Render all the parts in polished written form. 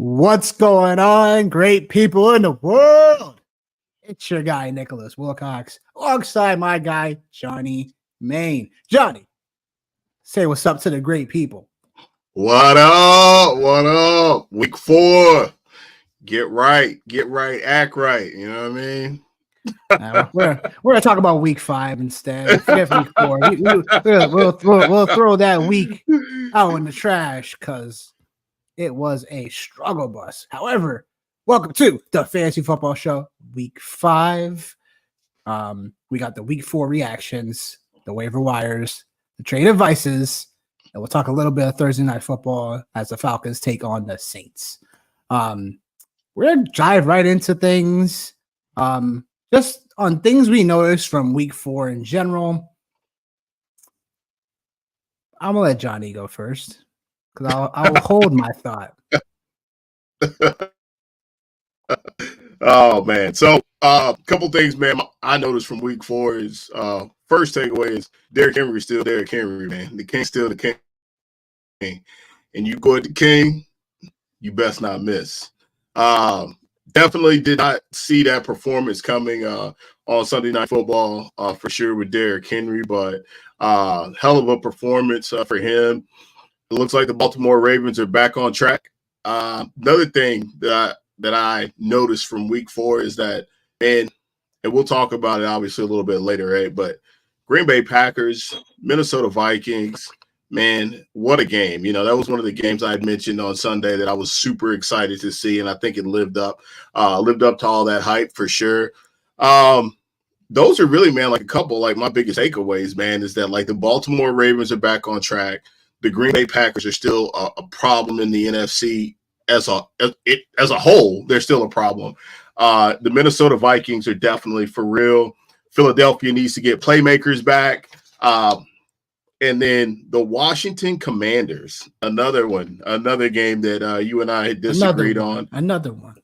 What's going on, great people in the world? It's your guy, Nicholas Wilcox, alongside my guy, Johnny Main. Johnny, say what's up to the great people. What up? What up? Week 4. Get right, act right. You know what I mean? We're gonna talk about week 5 instead. Forget week 4. We'll throw that week out in the trash because it was a struggle bus. However, welcome to the Fantasy Football Show, week 5. We got the week 4 reactions, the waiver wires, the trade advices, and we'll talk a little bit of Thursday night football as the Falcons take on the Saints. We're gonna dive right into things. Just on things we noticed from week 4 in general. I'm gonna let Johnny go first because I'll hold my thought. Oh man. So a couple things, man, I noticed from week 4 is first takeaway is Derrick Henry is still Derrick Henry, man. The King's still the King. And you go at the King, you best not miss. Definitely did not see that performance coming on Sunday Night Football for sure with Derrick Henry, but hell of a performance for him. It looks like the Baltimore Ravens are back on track. Another thing that I noticed from week 4 is that, and we'll talk about it obviously a little bit later, right? But Green Bay Packers, Minnesota Vikings, man, what a game. You know, that was one of the games I had mentioned on Sunday that I was super excited to see, and I think it lived up to all that hype for sure. Those are really, man, like a couple, like my biggest takeaways, man, is that like the Baltimore Ravens are back on track. The Green Bay Packers are still a problem in the NFC as a whole. They're still a problem. The Minnesota Vikings are definitely for real. Philadelphia needs to get playmakers back. And then the Washington Commanders, another game that you and I had disagreed on. Another one.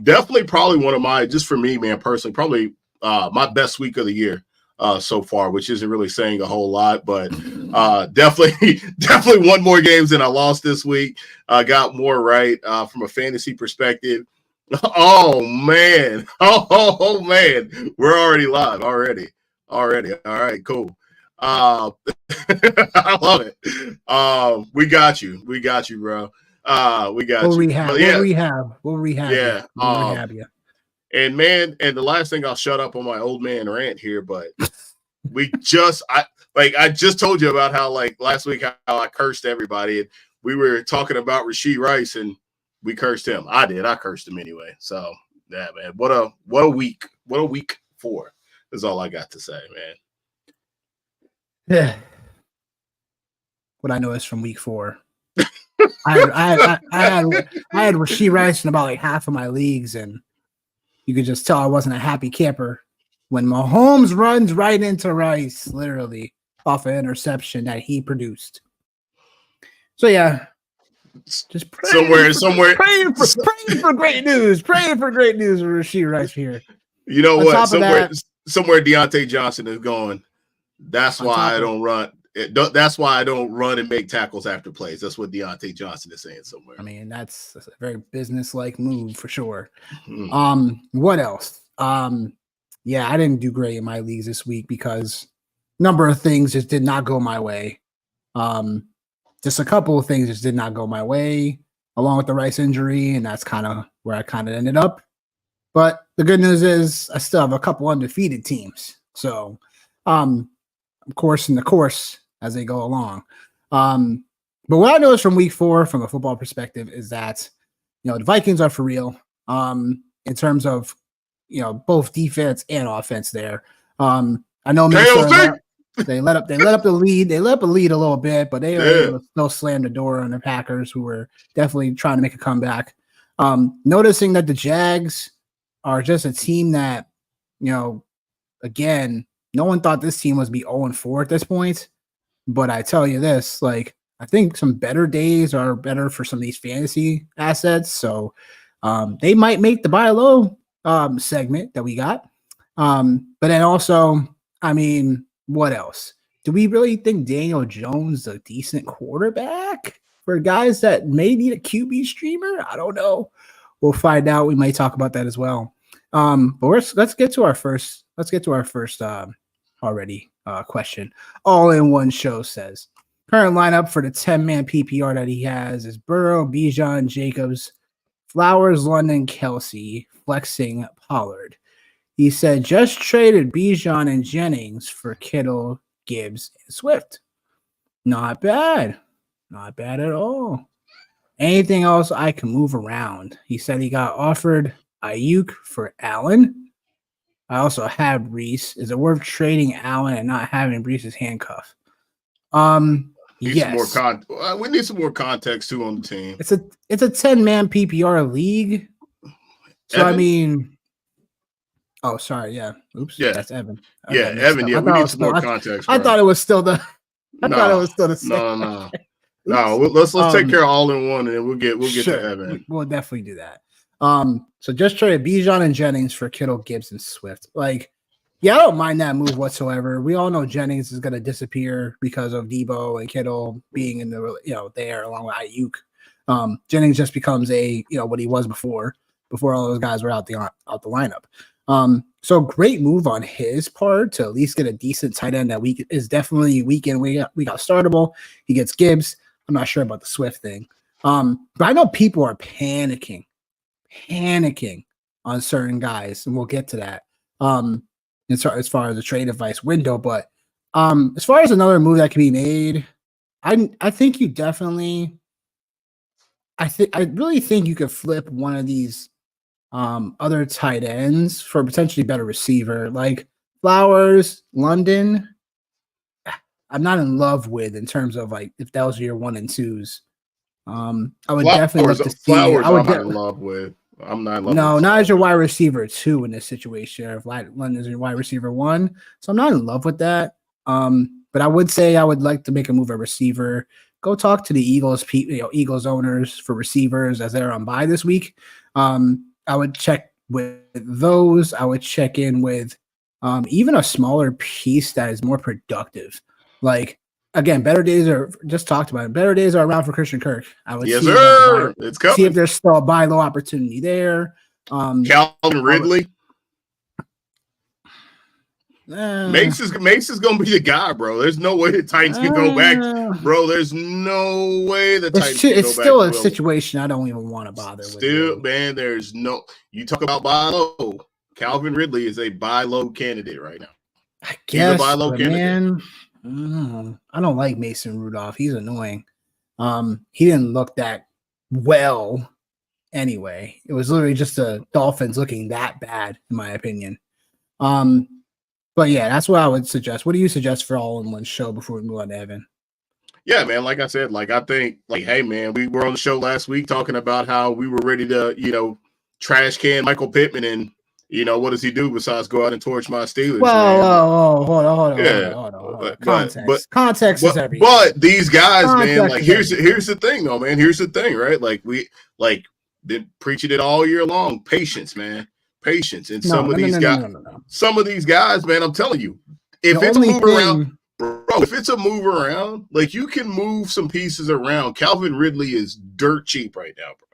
Definitely probably one of my, just for me, man, personally, probably my best week of the year so far, which isn't really saying a whole lot, but definitely won more games than I lost this week. Got more right from a fantasy perspective. Oh, man. Oh, man. We're already live already. All right, cool. I love it. We got you, bro. We got we'll you. Rehab. We'll rehab. Yeah. We'll rehab you. And man, and the last thing, I'll shut up on my old man rant here, but I just told you about how like last week how I cursed everybody, and we were talking about Rashee Rice, and we cursed him. I cursed him anyway. So yeah, man, what a week 4 is all I got to say, man. Yeah. What I noticed from week 4. I had Rashee Rice in about like half of my leagues, and you could just tell I wasn't a happy camper when Mahomes runs right into Rice, literally off an interception that he produced. So yeah, just praying for great news. Praying for great news with Rashee Rice here. You know what? Somewhere Deontay Johnson is going. That's why I don't run. That's why I don't run and make tackles after plays. That's what Deontay Johnson is saying somewhere. I mean, that's a very business-like move for sure. What else? Yeah, I didn't do great in my leagues this week because a number of things just did not go my way. Just a couple of things just did not go my way, along with the Rice injury, and that's kind of where I kind of ended up. But the good news is I still have a couple undefeated teams. So, of course, in the course as they go along. But what I noticed from week 4 from a football perspective is that, you know, the Vikings are for real in terms of, you know, both defense and offense there. I know Minnesota, they let up the lead. They let up the lead a little bit, but they were able to still slam the door on the Packers, who were definitely trying to make a comeback. Noticing that the Jags are just a team that, you know, again, no one thought this team was be 0-4 at this point. But I tell you this, like, I think some better days are better for some of these fantasy assets. So they might make the buy low segment that we got. But then also, I mean, what else? Do we really think Daniel Jones is a decent quarterback for guys that may need a QB streamer. I don't know. We'll find out. We might talk about that as well. But let's get to our first. Let's get to our first question. All in one show says current lineup for the 10-man PPR that he has is Burrow, Bijan, Jacobs, Flowers, London, Kelsey, flexing Pollard. He said just traded Bijan and Jennings for Kittle, Gibbs, and Swift. Not bad. Not bad at all. Anything else I can move around? He said he got offered Ayuk for Allen. I also have Brees. Is it worth trading Allen and not having Brees' handcuff? Yes. We need some more context too on the team. It's a 10-man PPR league. So Evan? I mean, oh sorry, yeah. Oops, Yeah. that's Evan. Yeah, Evan. Yeah, we need some more context. I thought it was still the. I thought it was still the same. No. Let's take care of all in one, and then we'll get to Evan. We'll definitely do that. So just traded Bijan and Jennings for Kittle, Gibbs, and Swift. Like, yeah, I don't mind that move whatsoever. We all know Jennings is going to disappear because of Debo and Kittle being in the there along with Ayuk. Jennings just becomes what he was before all those guys were out the lineup. So great move on his part to at least get a decent tight end that week is definitely weekend. We got startable. He gets Gibbs. I'm not sure about the Swift thing. But I know people are panicking on certain guys, and we'll get to that. As far as the trade advice window, but as far as another move that can be made, I think you definitely. I really think you could flip one of these other tight ends for a potentially better receiver, like Flowers, London. I'm not in love with in terms of like if those are your 1 and 2s. I would definitely look to see. Flowers, I'm not in love with. I'm not in love. No, not as your wide receiver 2 in this situation. If London's your wide receiver 1, so I'm not in love with that. But I would say I would like to make a move at receiver. Go talk to the Eagles, Eagles owners for receivers as they're on bye this week. I would check with those. I would check in with even a smaller piece that is more productive. Like, again, better days are just talked about it. Better days are around for Christian Kirk. I would yes, sir. It's coming. See if there's still a buy low opportunity there. Calvin Ridley. Mace is gonna be the guy, bro. There's no way the Titans can go back, bro. There's no way the Titans can go back. It's still a situation I don't even want to bother with. Still, man, there's no. You talk about buy low. Calvin Ridley is a buy low candidate right now. I guess, he's a buy low candidate. Man, I don't like Mason Rudolph. He's annoying. He didn't look that well anyway. It was literally just the Dolphins looking that bad, in my opinion. But yeah, that's what I would suggest. What do you suggest for all in one show before we move on to Evan? Yeah, man. Like I said, I think, hey, man, we were on the show last week talking about how we were ready to, trash can Michael Pittman, and what does he do besides go out and torch my Steelers? Whoa, hold on. Context is everything. But these guys, man, here's the thing, though, man. Here's the thing, right? We been preaching it all year long. Patience, man. Patience. And some of these guys, man, I'm telling you, if it's a move around, bro, if it's a move around, you can move some pieces around. Calvin Ridley is dirt cheap right now, bro.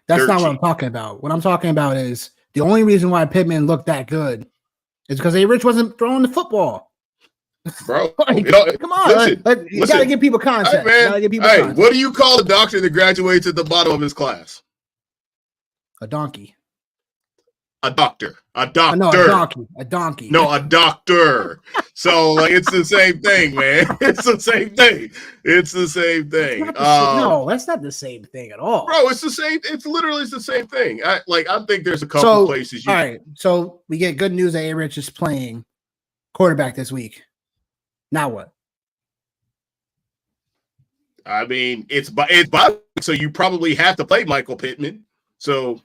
That's not what I'm talking about. What I'm talking about is the only reason why Pittman looked that good is because A-Rich wasn't throwing the football. Bro, come on. You got to give people context. Hey, what do you call a doctor that graduates at the bottom of his class? A donkey. A doctor. No, a donkey. No, a doctor. So it's the same thing, man. It's the same thing. No, that's not the same thing at all, bro. It's the same. It's literally the same thing. I think there's a couple places. All right. So we get good news that A-Rich is playing quarterback this week. Now what? I mean, it's by so you probably have to play Michael Pittman. So.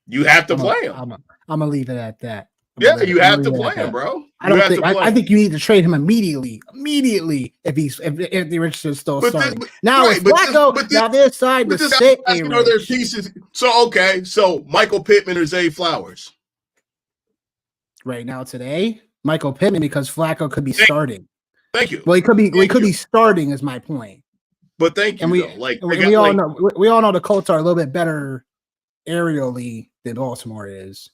You have to play him. I'm gonna leave it at that. You have to play him, bro. I think you need to trade him immediately. If the Rich is still starting. If Flacco now they decide to sit their pieces. So Michael Pittman or Zay Flowers. Right now today, Michael Pittman because Flacco could be starting. Thank you. Well, he could be starting is my point. But thank And you we though. Like and I we, got we all like know we all know the Colts are a little bit better aerially than Baltimore is.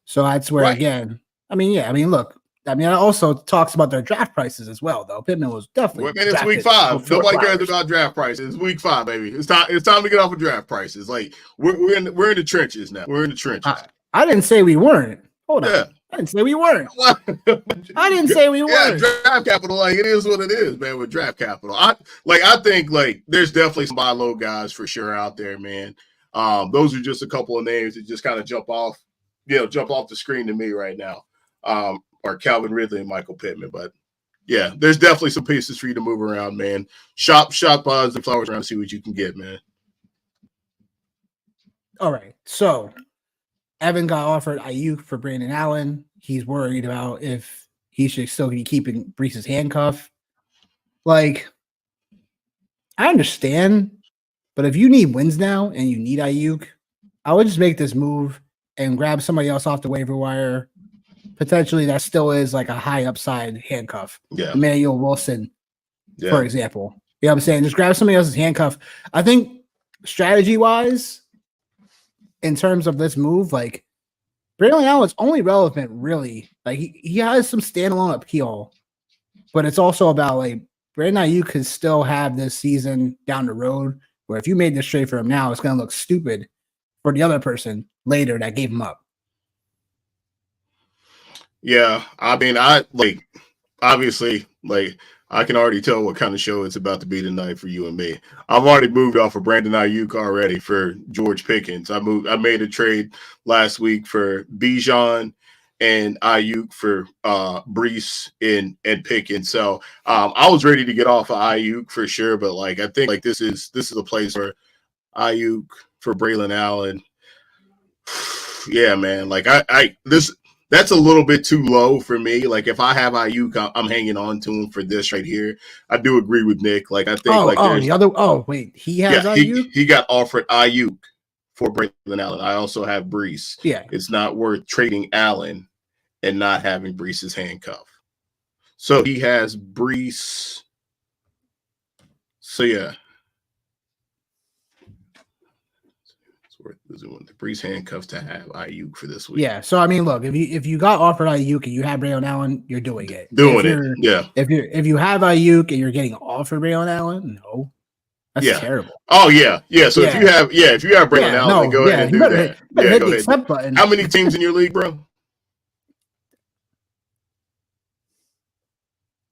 So that's where right. again, I mean, yeah, I mean, look, I mean, it also talks about their draft prices as well, though. Pittman was Well, definitely man, it's week drafted 5. before Nobody cares Flowers. about draft prices. It's week 5, baby. It's time to get off of draft prices. Like we're in the trenches now. We're in the trenches. I didn't say we weren't. Hold on. Yeah. I didn't say we weren't. I didn't say we Yeah, weren't. draft capital, like it is what it is, man. With draft capital, I think like there's definitely some buy low guys for sure out there, man. Those are just a couple of names that just kind of jump off the screen to me right now. Or Calvin Ridley and Michael Pittman, but yeah, there's definitely some pieces for you to move around, man. Shop pods and flowers around, see what you can get, man. All right, so Evan got offered Ayuk for Brandon Allen. He's worried about if he should still be keeping Brees's handcuff. Like, I understand, but if you need wins now and you need Ayuk, I would just make this move and grab somebody else off the waiver wire. Potentially, that still is like a high upside handcuff. Yeah. Emmanuel Wilson, for example. You know what I'm saying? Just grab somebody else's handcuff. I think strategy-wise, in terms of this move, like, Braylon Allen's only relevant, really. Like, he has some standalone appeal, but it's also about, like, Brandon Ayuk could still have this season down the road where if you made this trade for him now, it's going to look stupid for the other person later that gave him up. Yeah, I mean, obviously, I can already tell what kind of show it's about to be tonight for you and me. I've already moved off of Brandon Ayuk already for George Pickens. I made a trade last week for Bijan and Ayuk for Brees and Pickens. So I was ready to get off of Ayuk for sure, but like I think like this is a place where Ayuk for Braylon Allen. Yeah, man. Like that's a little bit too low for me. Like if I have Ayuk, I'm hanging on to him for this right here. I do agree with Nick. Like I think he has Ayuk. He got offered Ayuk for Braylon Allen. I also have Brees. Yeah, it's not worth trading Allen and not having Brees's handcuff. So he has Brees. So yeah. The Brees handcuffs to have Ayuk for this week. Yeah, so I mean, look, if you got offered Ayuk and you have Braylon Allen, you're doing it. Yeah. If you have Ayuk and you're getting offered Braylon Allen, no, that's terrible. Oh yeah. So if you have Braylon Allen, then go ahead and do that. Hit the accept button. How many teams in your league, bro?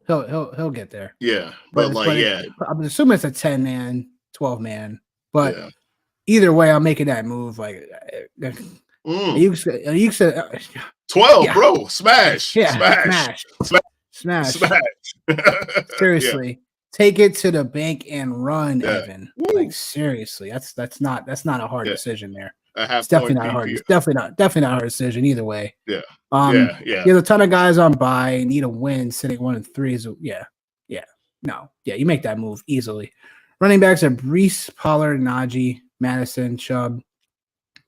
He'll get there. Yeah, I'm assuming it's a 10-man, 12-man, but. Either way, I'm making that move. Like, you said 12, yeah. Bro. Smash. Yeah, smash. Seriously, take it to the bank and run, Evan. Woo. Like seriously, that's not a hard decision there. It's definitely not hard. It's definitely not a hard decision either way. Yeah. There's a ton of guys on bye, need a win, sitting 1-3. So you make that move easily. Running backs are Brees, Pollard, Najee, Madison, Chubb,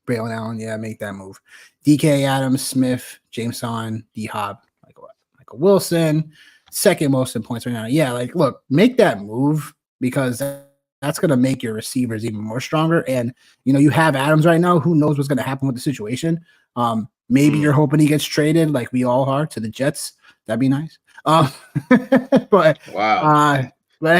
Braylon Allen. Make that move. DK, Adams, Smith, Jameson, D-Hop, Michael Wilson, second most in points right now. Yeah, look, make that move because that's going to make your receivers even more stronger. And, you have Adams right now. Who knows what's going to happen with the situation? Maybe you're hoping he gets traded like we all are to the Jets. That'd be nice. But wow. But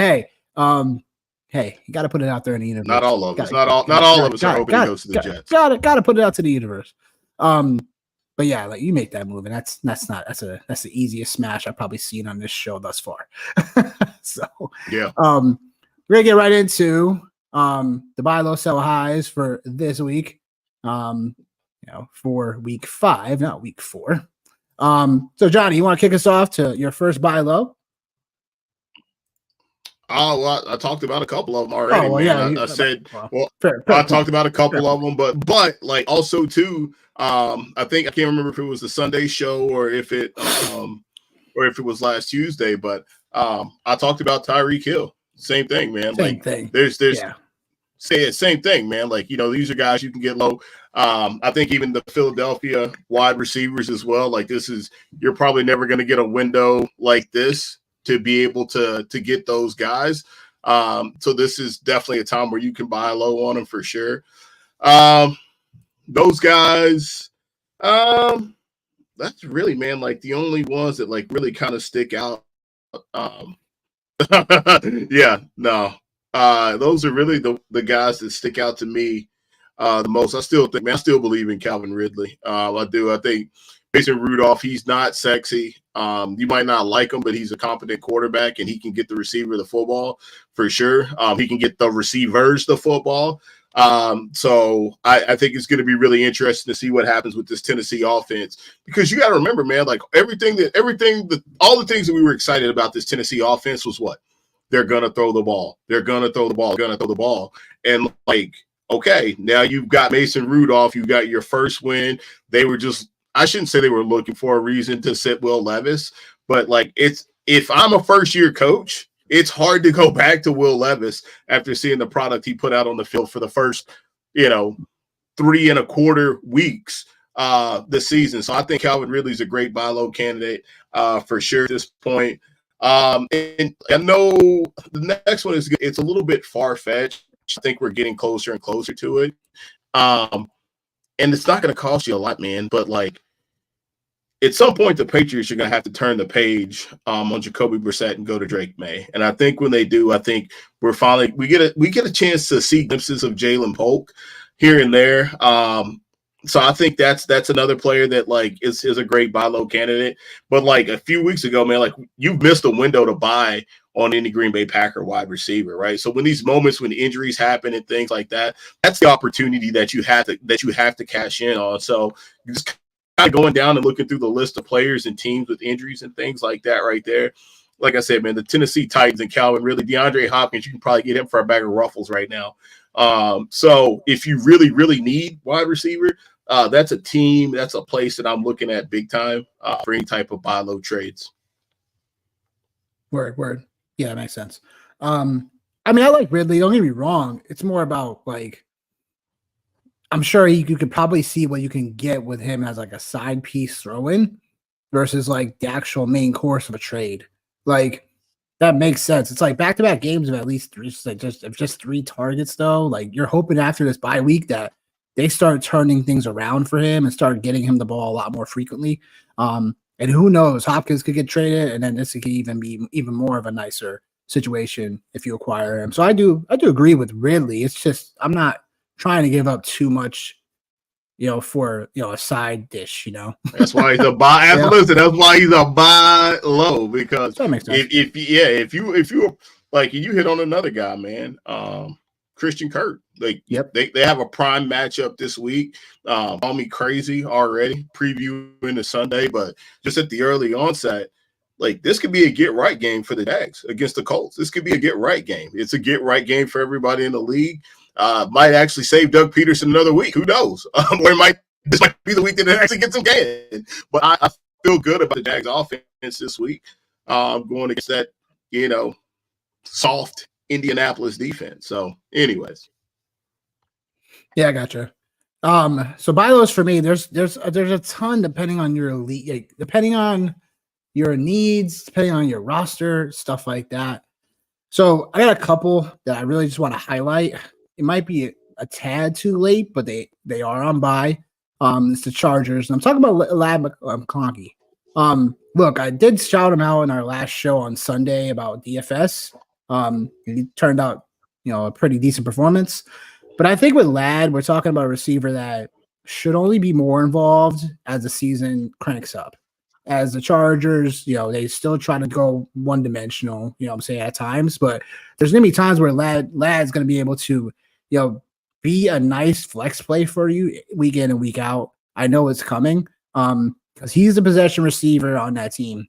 hey, you got to put it out there in the universe. Not all of us. Not all of us are hoping he goes to the Jets. Got to put it out to the universe. But yeah, you make that move, and that's the easiest smash I've probably seen on this show thus far. So yeah, we're gonna get right into the buy low, sell highs for this week. For week 5, not week 4. So Johnny, you want to kick us off to your first buy low? Oh, well, I talked about a couple of them already. Oh, well, yeah. I talked about a couple of them, but like also too, I can't remember if it was the Sunday show or if it was last Tuesday, but I talked about Tyreek Hill. Same thing, man. Same thing. Same thing, man. Like, these are guys you can get low. I think even the Philadelphia wide receivers as well. Like you're probably never going to get a window like this to be able to get those guys. So this is definitely a time where you can buy low on them for sure. Those guys, that's really, man, like the only ones that like really kind of stick out. Um, yeah, no. Those are really the guys that stick out to me the most. I still think, man, I still believe in Calvin Ridley. I do. I think Mason Rudolph, he's not sexy. You might not like him, but he's a competent quarterback and he can get the receiver the football for sure. He can get the receivers the football. So I think it's going to be really interesting to see what happens with this Tennessee offense, because you got to remember, man, like all the things that we were excited about this Tennessee offense was what? They're going to throw the ball. They're going to throw the ball. They're going to throw the ball. And like, okay, now you've got Mason Rudolph. You got your first win. They were just, I shouldn't say they were looking for a reason to sit Will Levis, but like if I'm a first year coach, it's hard to go back to Will Levis after seeing the product he put out on the field for the first, 3.25 weeks this season. So I think Calvin Ridley's a great buy low candidate for sure at this point. And I know the next one it's a little bit far fetched. I think we're getting closer and closer to it. And it's not going to cost you a lot, man. But like at some point, the Patriots are going to have to turn the page on Jacoby Brissett and go to Drake May. And I think when they do, I think we get a chance to see glimpses of Jalen Polk here and there. So I think that's another player that like is a great buy low candidate. But like a few weeks ago, man, like you've missed a window to buy on any Green Bay Packer wide receiver, right? So when these moments when injuries happen and things like that, that's the opportunity that you have to cash in on. So you just kind of going down and looking through the list of players and teams with injuries and things like that right there. Like I said, man, the Tennessee Titans and Calvin Ridley, DeAndre Hopkins, you can probably get him for a bag of Ruffles right now. So if you really, really need wide receiver, that's a team, that's a place that I'm looking at big time for any type of buy low trades. Word. Yeah, that makes sense. I mean, I like Ridley. Don't get me wrong. It's more about like, I'm sure you could probably see what you can get with him as like a side piece throw in versus like the actual main course of a trade. Like that makes sense. It's like back-to-back games of at least just 3 targets though. Like you're hoping after this bye week that they start turning things around for him and start getting him the ball a lot more frequently. And who knows, Hopkins could get traded, and then this could even be even more of a nicer situation if you acquire him. So I do agree with Ridley. It's just I'm not trying to give up too much, for a side dish. That's why he's a buy. Listen, that's why he's a buy low, because that makes sense. if you like you hit on another guy, man. Christian Kirk. Like, yep. They have a prime matchup this week. Call me crazy already, previewing the Sunday, but just at the early onset, like this could be a get right game for the Jags against the Colts. This could be a get right game. It's a get right game for everybody in the league. Might actually save Doug Peterson another week. Who knows? Or this might be the week that it actually gets him game. But I feel good about the Jags offense this week. Going against that, soft Indianapolis defense. So anyways. Yeah, I gotcha. So buy lows for me, there's a ton depending on your elite, depending on your needs, depending on your roster, stuff like that. So I got a couple that I really just want to highlight. It might be a tad too late, but they are on buy. It's the Chargers, and I'm talking about Lad McConkey. Look, I did shout him out in our last show on Sunday about DFS. He turned out, a pretty decent performance. But I think with Lad, we're talking about a receiver that should only be more involved as the season cranks up. As the Chargers, they still try to go one-dimensional, I'm saying at times. But there's going to be times where Lad's going to be able to, be a nice flex play for you week in and week out. I know it's coming because he's the possession receiver on that team.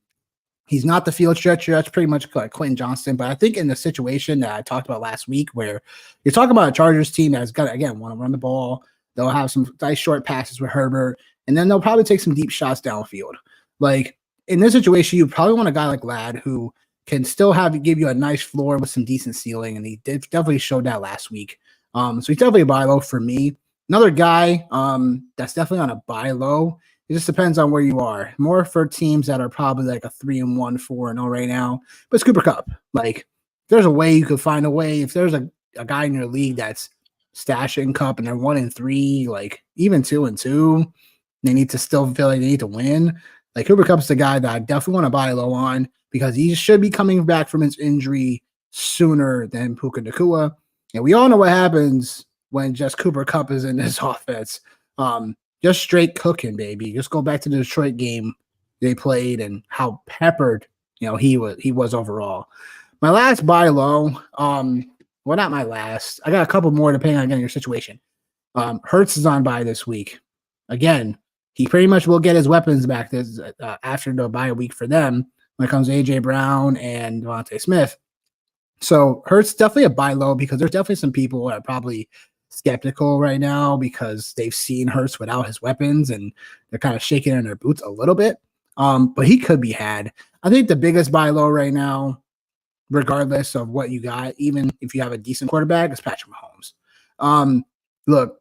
He's not the field stretcher. That's pretty much like Quentin Johnston. But I think in the situation that I talked about last week where you're talking about a Chargers team that's got to, again, want to run the ball. They'll have some nice short passes with Herbert, and then they'll probably take some deep shots downfield. Like in this situation, you probably want a guy like Ladd who can still give you a nice floor with some decent ceiling. And he definitely showed that last week. So he's definitely a buy low for me. Another guy that's definitely on a buy low. It just depends on where you are. More for teams that are probably like a 3-1, 4-0 right now. But it's Cooper Kupp. Like there's a way you could find a way. If there's a guy in your league that's stashing Cup and they're 1-3, like even 2-2, they need to still feel like they need to win. Like Cooper Cup's the guy that I definitely want to buy low on because he should be coming back from his injury sooner than Puka Nacua. And we all know what happens when just Cooper Cup is in this offense. Just straight cooking, baby. Just go back to the Detroit game they played and how peppered, he was overall. My last buy low, well, not my last. I got a couple more depending on your situation. Hurts is on bye this week. Again, he pretty much will get his weapons back this after the bye week for them when it comes to AJ Brown and Devontae Smith. So Hurts definitely a buy low because there's definitely some people that are probably skeptical right now because they've seen Hurts without his weapons and they're kind of shaking in their boots a little bit. But he could be had. I think the biggest buy low right now, regardless of what you got, even if you have a decent quarterback, is Patrick Mahomes. Look,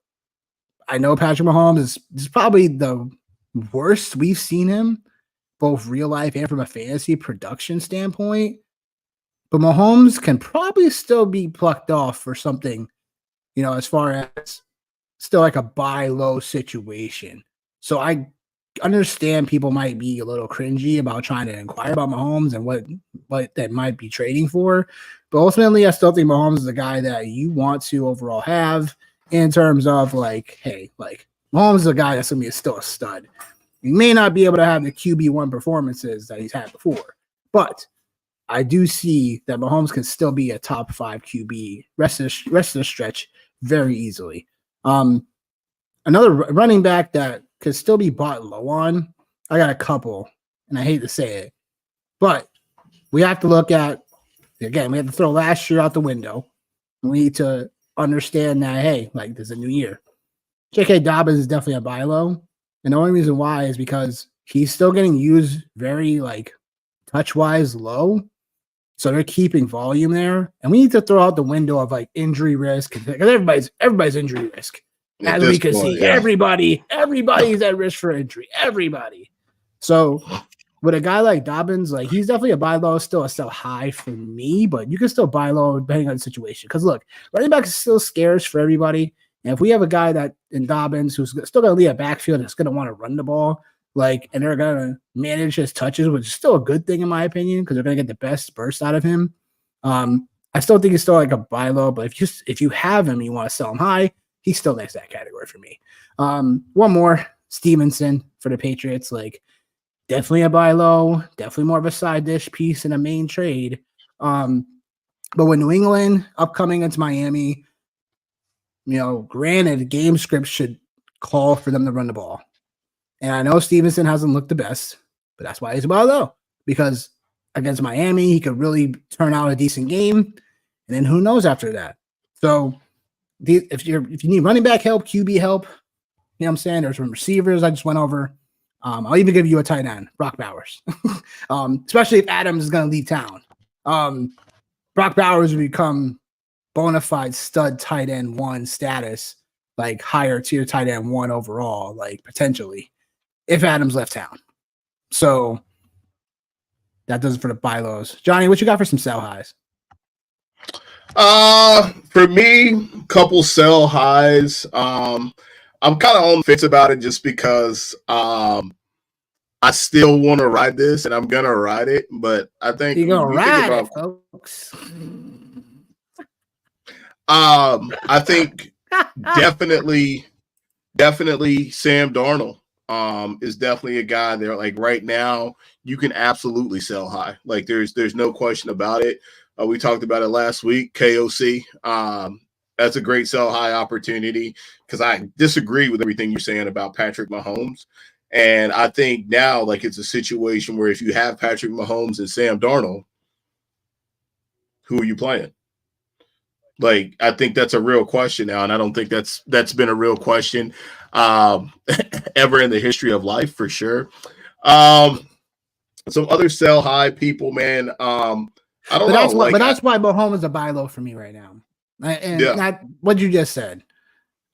I know Patrick Mahomes is probably the worst we've seen him, both real life and from a fantasy production standpoint. But Mahomes can probably still be plucked off for something, as far as still like a buy low situation. So I understand people might be a little cringy about trying to inquire about Mahomes and what that might be trading for. But ultimately, I still think Mahomes is the guy that you want to overall have in terms of Mahomes is a guy that's going to be still a stud. He may not be able to have the QB1 performances that he's had before, but I do see that Mahomes can still be a top 5 QB rest of the stretch very easily. Another running back that could still be bought low on, I got a couple, and I hate to say it, but we have to look at, again, we have to throw last year out the window. We need to understand that, hey, there's a new year. J.K. Dobbins is definitely a buy low, and the only reason why is because he's still getting used very, touch-wise low, so they're keeping volume there, and we need to throw out the window of, injury risk, because everybody's injury risk. As we can see, everybody's at risk for injury. Everybody. So with a guy like Dobbins, he's definitely a buy low, still a sell high for me, but you can still buy low depending on the situation. Because look, running back is still scarce for everybody. And if we have a guy that in Dobbins who's still going to lead a backfield that's going to want to run the ball, and they're going to manage his touches, which is still a good thing in my opinion, because they're going to get the best burst out of him. I still think he's still a buy low, but if you have him, you want to sell him high, he still makes that category for me. One more, Stevenson for the Patriots. Definitely a buy low, definitely more of a side dish piece in a main trade. But with New England upcoming against Miami, granted, game script should call for them to run the ball. And I know Stevenson hasn't looked the best, but that's why he's a buy low. Because against Miami, he could really turn out a decent game. And then who knows after that? So if you need running back help, QB help, what I'm saying? There's some receivers I just went over. I'll even give you a tight end, Brock Bowers. Especially if Adams is going to leave town. Brock Bowers will become bona fide stud tight end 1 status, higher tier tight end 1 overall, potentially, if Adams left town. So that does it for the buy lows. Johnny, what you got for some sell highs? For me, couple sell highs. I'm kind of on the fence about it just because I still want to ride this and I'm gonna ride it, but I think you're gonna ride it, folks. I think definitely Sam Darnold is definitely a guy there. Right now, you can absolutely sell high. There's no question about it. We talked about it last week. KOC. That's a great sell high opportunity because I disagree with everything you're saying about Patrick Mahomes. And I think now, it's a situation where if you have Patrick Mahomes and Sam Darnold, who are you playing? I think that's a real question now, and I don't think that's been a real question ever in the history of life for sure. Some other sell high people, man. I don't know. That's why Mahomes is a buy low for me right now. And not what you just said.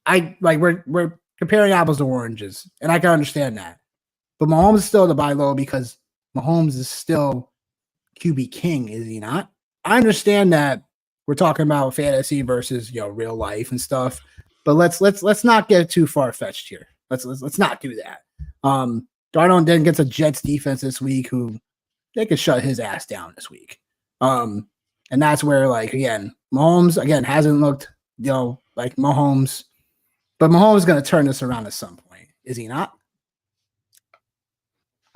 We're comparing apples to oranges, and I can understand that. But Mahomes is still the buy low because Mahomes is still QB king, is he not? I understand that we're talking about fantasy versus real life and stuff, but let's not get too far fetched here. Let's not do that. Darnold then gets a Jets defense this week who they could shut his ass down this week. And that's where Mahomes again hasn't looked like Mahomes, but Mahomes is going to turn this around at some point, is he not?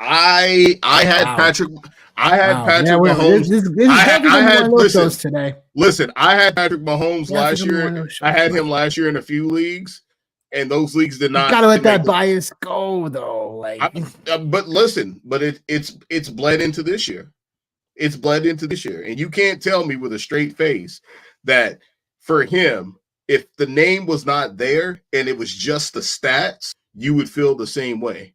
I had Wow. Patrick. I had Wow. Patrick Yeah, Mahomes. this I had listen today. Listen, I had Patrick Mahomes Yeah, last year. I had him last year in a few leagues, and those leagues did not. You gotta let that bias go, though. But listen, but it's bled into this year. It's bled into this year, and you can't tell me with a straight face that for him, if the name was not there and it was just the stats, you would feel the same way.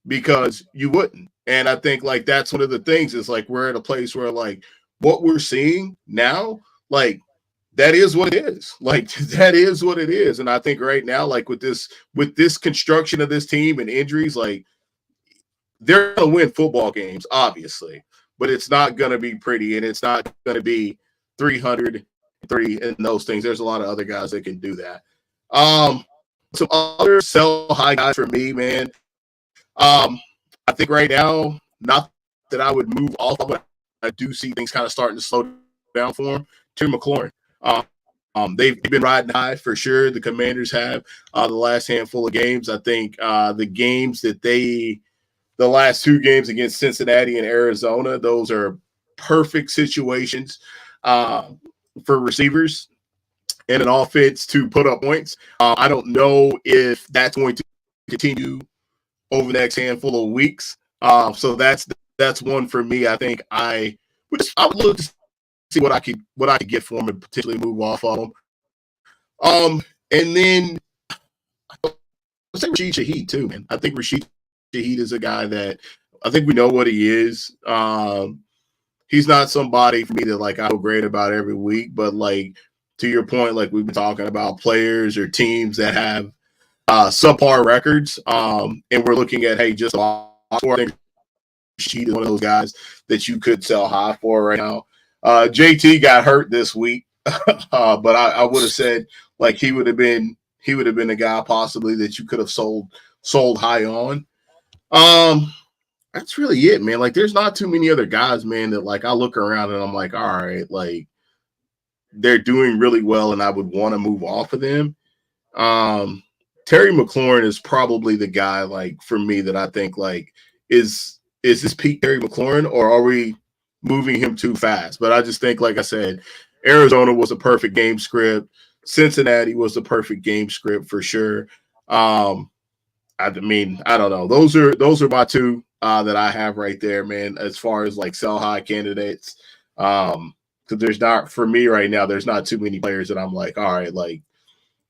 Because you wouldn't. And I think that's one of the things is we're at a place where what we're seeing now, that is what it is. That is what it is. And I think right now, with this construction of this team and injuries, they're gonna win football games, obviously, but it's not gonna be pretty and it's not gonna be 303 and those things. There's a lot of other guys that can do that. Some other sell high guys for me, man. I think right now, not that I would move off of it. I do see things kind of starting to slow down for him. Terry McLaurin. They've been riding high for sure. The Commanders have the last handful of games. I think the last two games against Cincinnati and Arizona, those are perfect situations for receivers and an offense to put up points. I don't know if that's going to continue over the next handful of weeks. So that's one for me. I think I would look to see what I could get for him and potentially move off of him. And then I say Rashid Shaheed too, man. I think Rashid Shaheed is a guy that I think we know what he is. He's not somebody for me that I feel great about every week, but to your point, we've been talking about players or teams that have subpar records, and we're looking at just I think she is one of those guys that you could sell high for right now. JT got hurt this week, but I would have said he would have been a guy possibly that you could have sold high on. That's really it, man. There's not too many other guys, man, that I look around and I'm all right, they're doing really well, and I would want to move off of them. Terry McLaurin is probably the guy for me that I think is this peak Terry McLaurin, or are we moving him too fast? But I just think, I said, Arizona was a perfect game script. Cincinnati was the perfect game script for sure. I mean, I don't know. Those are my two that I have right there, man, as far as sell high candidates. Because there's not, for me right now, there's not too many players that I'm all right,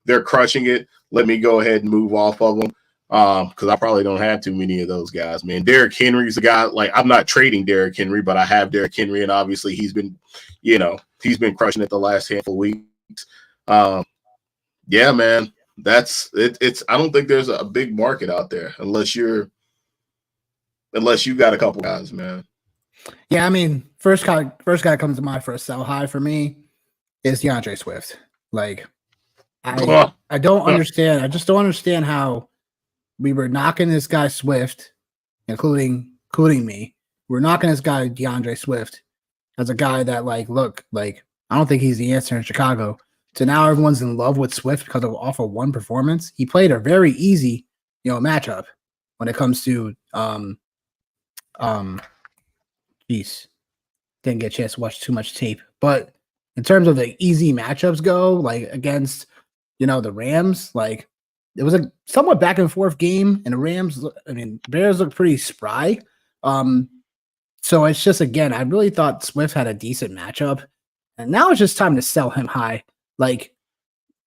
they're crushing it. Let me go ahead and move off of them because I probably don't have too many of those guys, man. Derrick Henry's a guy, I'm not trading Derrick Henry, but I have Derrick Henry, and obviously he's been crushing it the last handful of weeks. Yeah, man, that's it. I don't think there's a big market out there unless you got a couple guys, man. Yeah, I mean, first guy comes to mind for a sell high for me is DeAndre Swift. I don't understand. I just don't understand how we were knocking this guy Swift, including me. We're knocking this guy DeAndre Swift as a guy that I don't think he's the answer in Chicago. So now everyone's in love with Swift because off of one performance. He played a very easy, matchup when it comes to didn't get a chance to watch too much tape. But in terms of the easy matchups go, against the Rams, it was a somewhat back and forth game, and the Rams, Bears look pretty spry. So it's just, again, I really thought Swift had a decent matchup, and now it's just time to sell him high.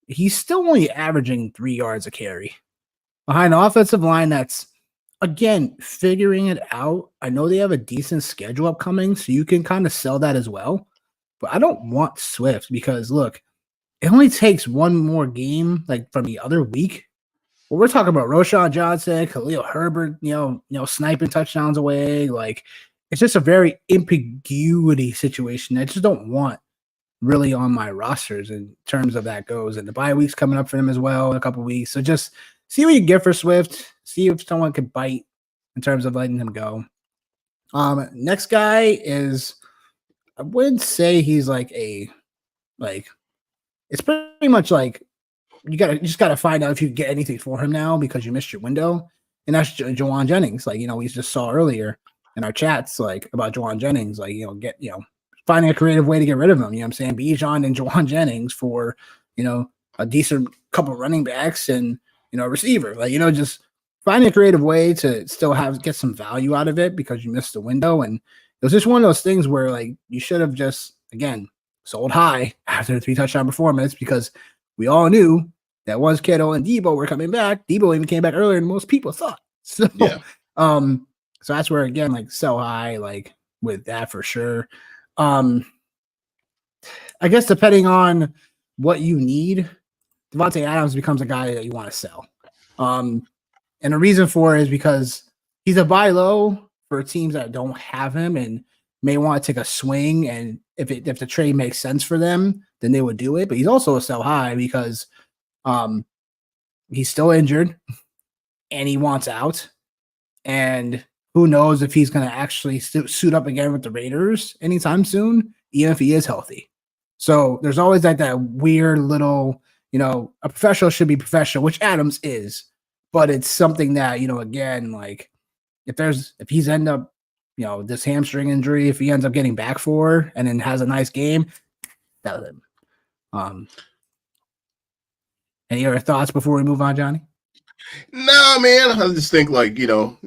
He's still only averaging 3 yards a carry behind an offensive line that's, again, figuring it out. I know they have a decent schedule upcoming, so you can kind of sell that as well. But I don't want Swift because, look, it only takes one more game, from the other week. Well, we're talking about Roshan Johnson, Khalil Herbert, sniping touchdowns away. it's just a very ambiguity situation. I just don't want really on my rosters in terms of that goes. And the bye week's coming up for him as well in a couple weeks. So just see what you get for Swift. See if someone could bite in terms of letting him go. Next guy is, I wouldn't say he's like it's pretty much like you just gotta find out if you get anything for him now because you missed your window. And that's Jawan Jennings. Like, we just saw earlier in our chats, like about Jawan Jennings, like, finding a creative way to get rid of him. You know what I'm saying? Bijan and Jawan Jennings for, a decent couple running backs and, a receiver. Like, just finding a creative way to still get some value out of it because you missed the window. And it was just one of those things where, like, you should have just, again, sold high after the 3 touchdown performance because we all knew that once Kittle and Debo were coming back, Debo even came back earlier than most people thought. So, yeah. So that's where, again, like, sell high, like, with that for sure. I guess depending on what you need, Devontae Adams becomes a guy that you want to sell. And the reason for it is because he's a buy low for teams that don't have him and may want to take a swing. And if the trade makes sense for them, then they would do it. But he's also a sell high because he's still injured and he wants out. And who knows if he's going to actually suit up again with the Raiders anytime soon, even if he is healthy. So there's always that weird little, a professional should be professional, which Adams is, but it's something that, again, like if he's end up, this hamstring injury, if he ends up getting back for and then has a nice game, that was him. Any other thoughts before we move on, Johnny? No, man. I just think, like, to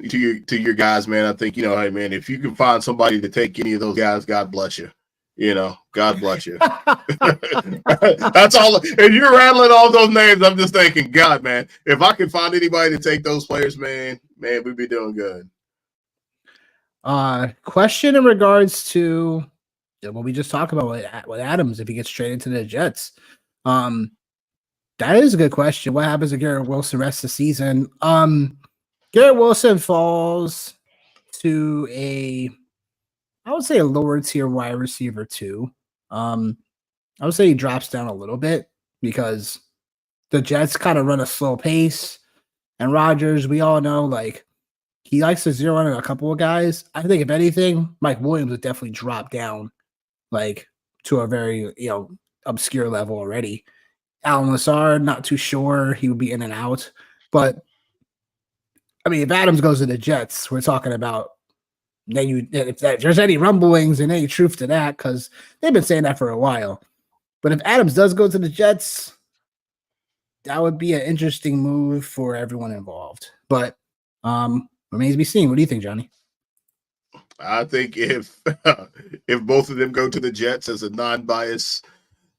your guys, man. I think, hey, man, if you can find somebody to take any of those guys, God bless you. God bless you. That's all. And you're rattling all those names. I'm just thinking, God, man, if I can find anybody to take those players, man, we'd be doing good. Question in regards to what we just talked about with Adams if he gets traded to the Jets. That is a good question. What happens to Garrett Wilson rest of the season? Garrett Wilson falls to I would say a lower tier wide receiver too. I would say he drops down a little bit because the Jets kind of run a slow pace. And Rodgers, we all know, like, he likes to zero in on a couple of guys. I think if anything, Mike Williams would definitely drop down, like, to a very, obscure level already. Alan Lazard, not too sure. He would be in and out. But, I mean, if Adams goes to the Jets, we're talking about then if there's any rumblings and any truth to that, because they've been saying that for a while. But if Adams does go to the Jets, that would be an interesting move for everyone involved. But remains to be seen. What do you think, Johnny? I think if both of them go to the Jets, as a non-biased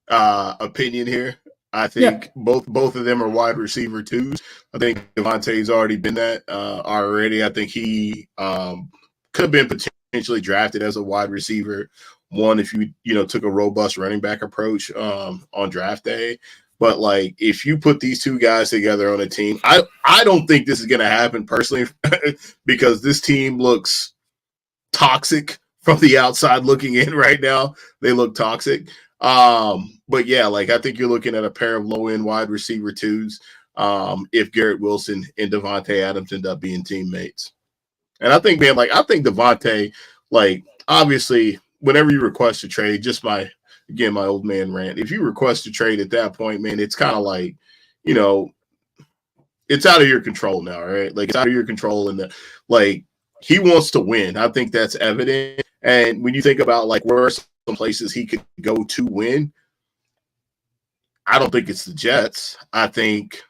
opinion here, I think both of them are wide receiver twos. I think Devontae's already been that already. I think he could have been potentially drafted as a wide receiver one if you took a robust running back approach on draft day. But, like, if you put these two guys together on a team, I don't think this is going to happen personally because this team looks toxic from the outside looking in right now. They look toxic. But yeah, like, I think you're looking at a pair of low end wide receiver twos. If Garrett Wilson and Devontae Adams end up being teammates. And I think, man, like, I think Devontae, like, obviously, whenever you request a trade, just my old man rant. If you request a trade at that point, man, it's kind of like, it's out of your control now, right? Like, it's out of your control. And he wants to win. I think that's evident. And when you think about, like, where are some places he could go to win, I don't think it's the Jets. I think,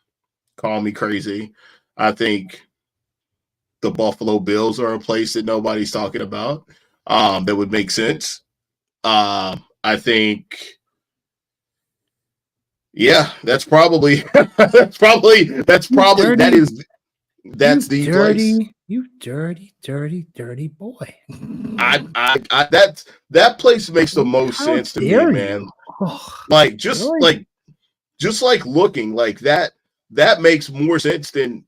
call me crazy, I think the Buffalo Bills are a place that nobody's talking about that would make sense. I think, that's probably that's the place. You dirty boy. That place makes the most sense to me, man. Like, just looking like that makes more sense than,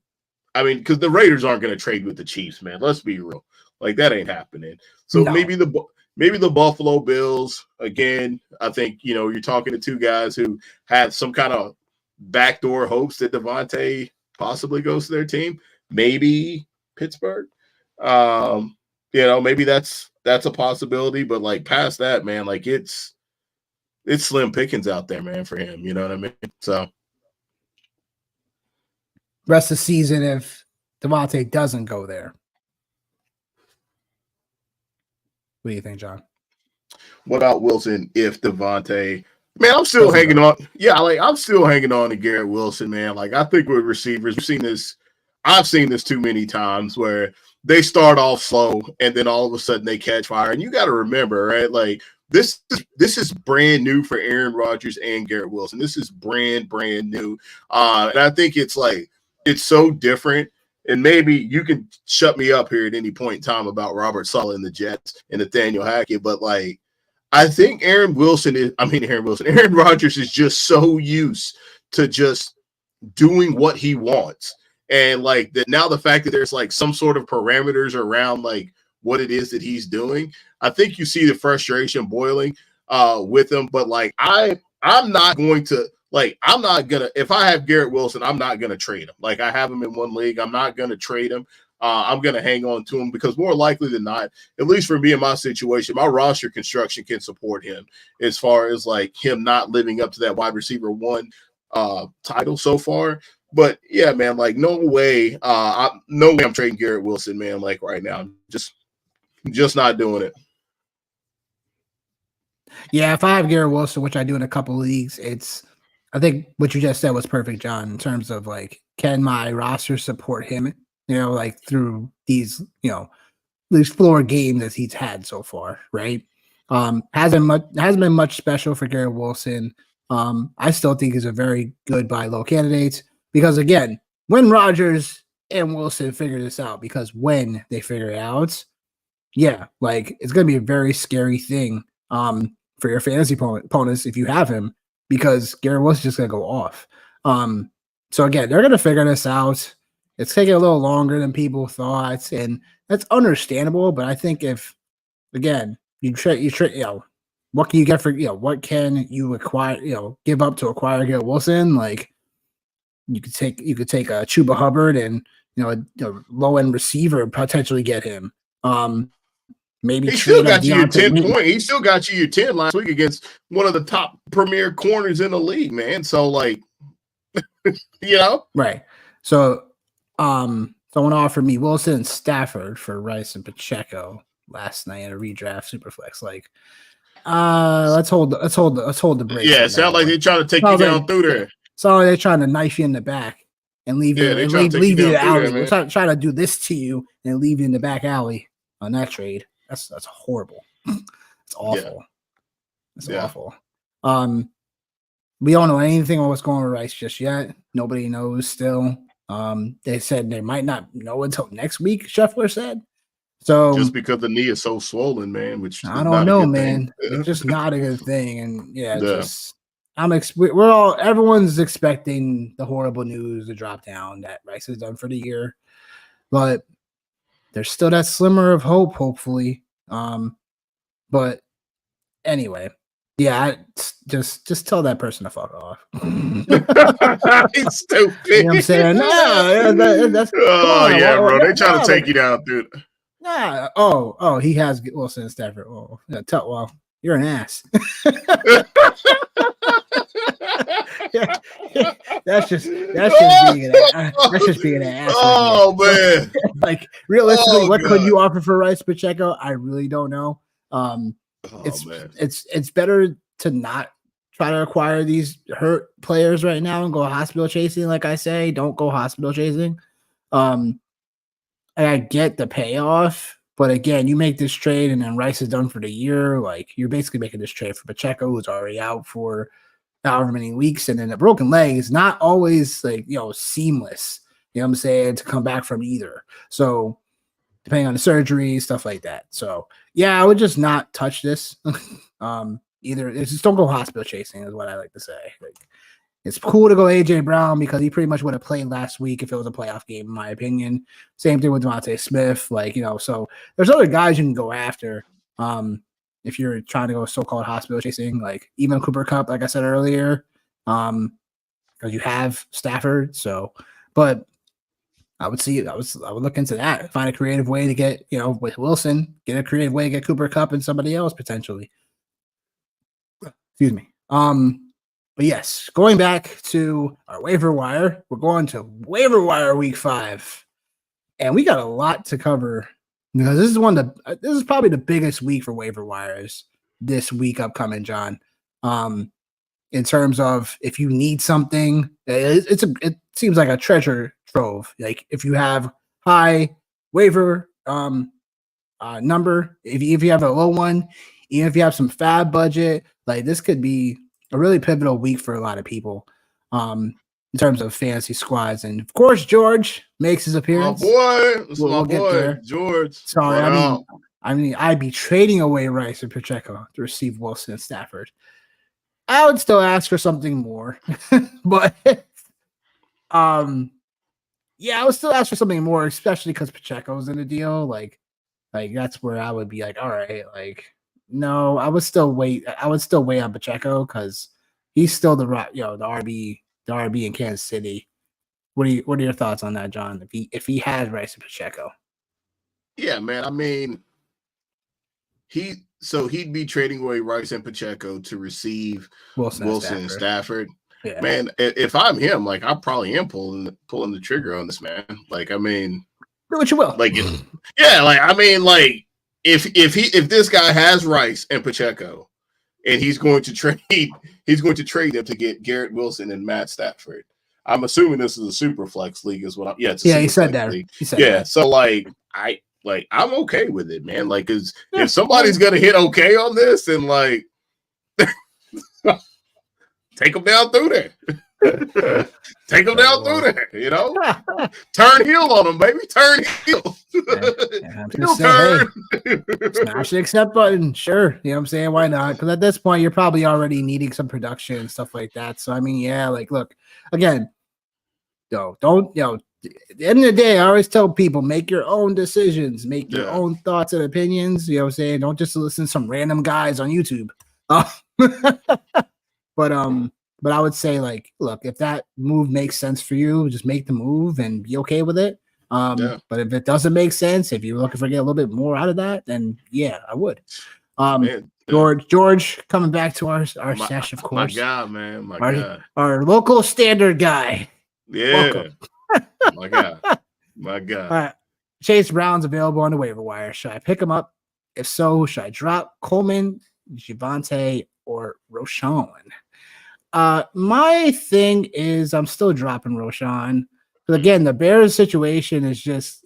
I mean, because the Raiders aren't going to trade with the Chiefs, man. Let's be real. Like that ain't happening. So No. maybe the Buffalo Bills again. I think you're talking to two guys who had some kind of backdoor hopes that Devontae possibly goes to their team. Maybe Pittsburgh. Maybe that's a possibility. But like past that, man, like it's slim pickings out there, man, for him. You know what I mean? So rest of the season if Devontae doesn't go there. What do you think, John? What about Wilson if Devontae? Man, I'm still hanging on. Yeah, like I'm still hanging on to Garrett Wilson, man. Like I think with receivers, I've seen this too many times where they start off slow and then all of a sudden they catch fire. And you got to remember, right? Like this is brand new for Aaron Rodgers and Garrett Wilson. This is brand new. And I think it's so different. And maybe you can shut me up here at any point in time about Robert Saleh and the Jets and Nathaniel Hackett, but like I think Aaron Rodgers is just so used to just doing what he wants. And like that now the fact that there's like some sort of parameters around like what it is that he's doing, I think you see the frustration boiling with him. But like I'm not going to if I have Garrett Wilson, I'm not gonna trade him. Like I have him in one league. I'm not gonna trade him. I'm going to hang on to him because more likely than not, at least for me in my situation, my roster construction can support him as far as like him not living up to that wide receiver one title so far. But yeah, man, like no way I'm trading Garrett Wilson, man. Like right now, I'm just not doing it. Yeah, if I have Garrett Wilson, which I do in a couple leagues, I think what you just said was perfect, John, in terms of like, can my roster support him? Like through these, these floor games that he's had so far, right? Hasn't been much special for Garrett Wilson. I still think he's a very good buy low candidate because again, when Rodgers and Wilson figure this out, because when they figure it out, yeah, like it's gonna be a very scary thing for your fantasy opponents if you have him, because Garrett Wilson's just gonna go off. So again, they're gonna figure this out. It's taking a little longer than people thought, and that's understandable. But I think if, again, what can you get for, what can you acquire, give up to acquire Garrett Wilson? Like you could take a Chuba Hubbard and a low end receiver and potentially get him. Maybe he still got you your 10 point. He still got you your 10 last week against one of the top premier corners in the league, man. So like, right. So. Someone offered me Wilson and Stafford for Rice and Pacheco last night in a redraft superflex. Like, let's hold the brakes. Yeah, it sounds like they're trying to take you down through there. So they're trying to knife you in the back and leave you in the alley. We're trying to do this to you and leave you in the back alley on that trade. That's horrible. It's awful. It's awful. We don't know anything on what's going on with Rice just yet. Nobody knows still. They said they might not know until next week, Scheffler said. So just because the knee is so swollen, man, which I don't know, man. It's just not a good thing. And everyone's expecting the horrible news to drop down that Rice is done for the year. But there's still that slimmer of hope, hopefully. But anyway. Yeah, just tell that person to fuck off. He's stupid. You know what I'm saying? That's bro. They trying to take you down, dude. Nah. Oh, he has Wilson and Stafford. Oh, yeah, well, you're an ass. That's just being an ass. Oh man. Like realistically, what could you offer for Rice Pacheco? I really don't know. It's better to not try to acquire these hurt players right now and go hospital chasing. Like I say, don't go hospital chasing. And I get the payoff, but again, you make this trade and then Rice is done for the year. Like you're basically making this trade for Pacheco, who's already out for however many weeks, and then a broken leg is not always like seamless. You know what I'm saying, to come back from either. So depending on the surgery, stuff like that. So yeah, I would just not touch this. Either it's just don't go hospital chasing is what I like to say. Like It's cool to go AJ Brown because he pretty much would have played last week if it was a playoff game, in my opinion. Same thing with Devontae Smith. So there's other guys you can go after. If you're trying to go so-called hospital chasing, like even Cooper Kupp, like I said earlier, because you have Stafford. So, but I would look into that, find a creative way to get, with Wilson, get a creative way to get Cooper Kupp and somebody else potentially. Excuse me. But yes, going back to our waiver wire, we're going to waiver wire week 5, and we got a lot to cover because this is probably the biggest week for waiver wires this week upcoming, John. In terms of if you need something, it seems like a treasure trove. Like if you have high waiver number, if you have a low one, even if you have some fab budget, like this could be a really pivotal week for a lot of people in terms of fantasy squads. And of course, George makes his appearance. We'll get there. George. Sorry, I'd be trading away Rice and Pacheco to receive Wilson and Stafford. I would still ask for something more, but yeah, I would still ask for something more, especially because Pacheco's in the deal. Like that's where I would be like, all right, like no, I would still wait. I would still wait on Pacheco because he's still the RB in Kansas City. What are your thoughts on that, John? If he has Rice and Pacheco? Yeah, man. I mean, he'd be trading away Rice and Pacheco to receive Wilson and Stafford. Yeah. Man, if I'm him, like I probably am pulling the trigger on this, man. Like, I mean, do what you will. Like, yeah, like I mean, like if this guy has Rice and Pacheco, and he's going to trade them to get Garrett Wilson and Matt Stafford. I'm assuming this is a super flex league, is what I'm. Yeah, it's a he said that. League. So like I'm okay with it, man. Like, if somebody's gonna hit okay on this, then like take them down through there. Take them down through there, Turn heel on them, baby. Turn heel. Smash the accept button. Sure. You know what I'm saying? Why not? Because at this point, you're probably already needing some production and stuff like that. So, I mean, yeah, like, look, again, at the end of the day, I always tell people, make your own decisions, make your own thoughts and opinions. You know what I'm saying? Don't just listen to some random guys on YouTube. But I would say, like, look, if that move makes sense for you, just make the move and be okay with it. But if it doesn't make sense, if you're looking for get a little bit more out of that, then yeah, I would. George, coming back to our session, of course. My God, man. My God. Our local standard guy. Yeah. My God. My God. All right. Chase Brown's available on the waiver wire. Should I pick him up? If so, should I drop Coleman, Javonte, or Roschon? My thing is I'm still dropping Roschon. But again, the Bears situation is just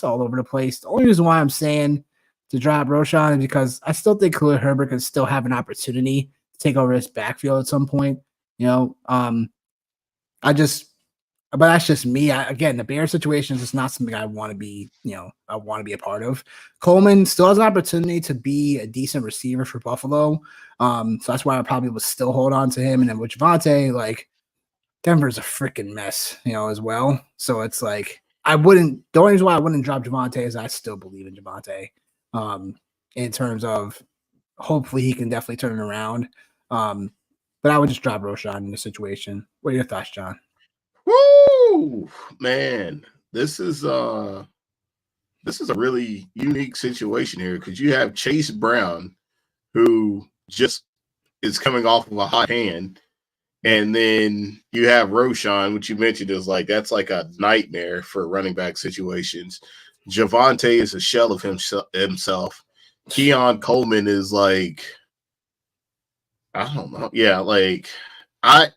all over the place. The only reason why I'm saying to drop Roschon is because I still think Khalil Herbert can still have an opportunity to take over this backfield at some point. But that's just me. Again, the Bears situation is just not something I want to be, I want to be a part of. Coleman still has an opportunity to be a decent receiver for Buffalo. So that's why I probably would still hold on to him. And then with Javonte, like, Denver's a freaking mess, as well. So it's like, the only reason why I wouldn't drop Javonte is I still believe in Javonte. In terms of hopefully he can definitely turn it around. But I would just drop Roschon in this situation. What are your thoughts, John? Woo, man! This is a really unique situation here because you have Chase Brown, who just is coming off of a hot hand, and then you have Roschon, which you mentioned is like that's like a nightmare for running back situations. Javonte is a shell of himself. Keon Coleman is like, I don't know, yeah, like.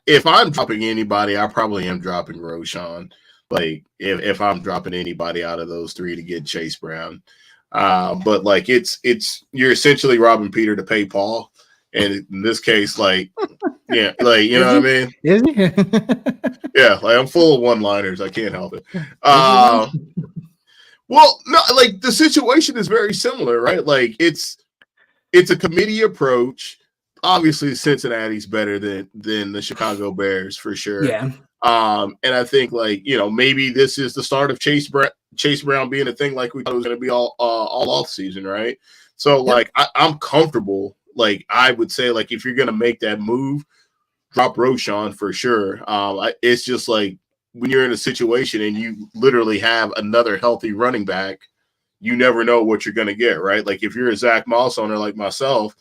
If I'm dropping anybody, I probably am dropping Roschon. Like if I'm dropping anybody out of those three to get Chase Brown, but like it's you're essentially robbing Peter to pay Paul, and in this case, like yeah, like you know what I mean? Is he? Yeah, like I'm full of one-liners. I can't help it. Well, no, like the situation is very similar, right? Like it's a committee approach. obviously Cincinnati's better than the Chicago Bears for sure. Yeah. And I think maybe this is the start of Chase Brown being a thing like we thought it was going to be all off season, right? So like I'm comfortable. Like I would say, like if you're going to make that move, drop Roschon for sure. It's just like when you're in a situation and you literally have another healthy running back, you never know what you're going to get, right? Like if you're a Zach Moss owner like myself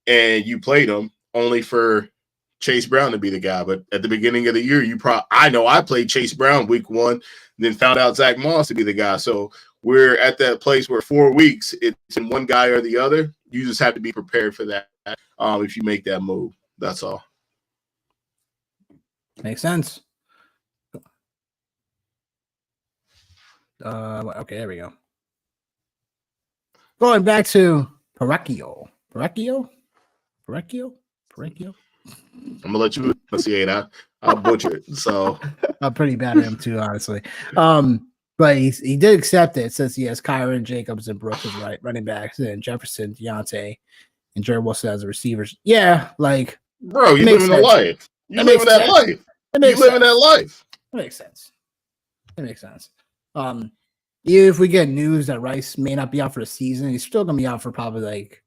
and you played him only for Chase Brown to be the guy, but at the beginning of the year, I know I played Chase Brown week 1, then found out Zach Moss to be the guy. So we're at that place where 4 weeks it's in one guy or the other. You just have to be prepared for that if you make that move. That's all. Makes sense. Okay, there we go. Going back to Parecchio. I'm gonna let you enunciate. I butchered, so I'm pretty bad at him too, honestly. But he did accept it. It says he has Kyron, Jacobs, and Brooks as running backs, and Jefferson, Deontay, and Jared Wilson as the receivers. Yeah, like bro, you living a life. You living that life. You living that life. It makes sense. It makes sense. If we get news that Rice may not be out for the season, he's still gonna be out for probably like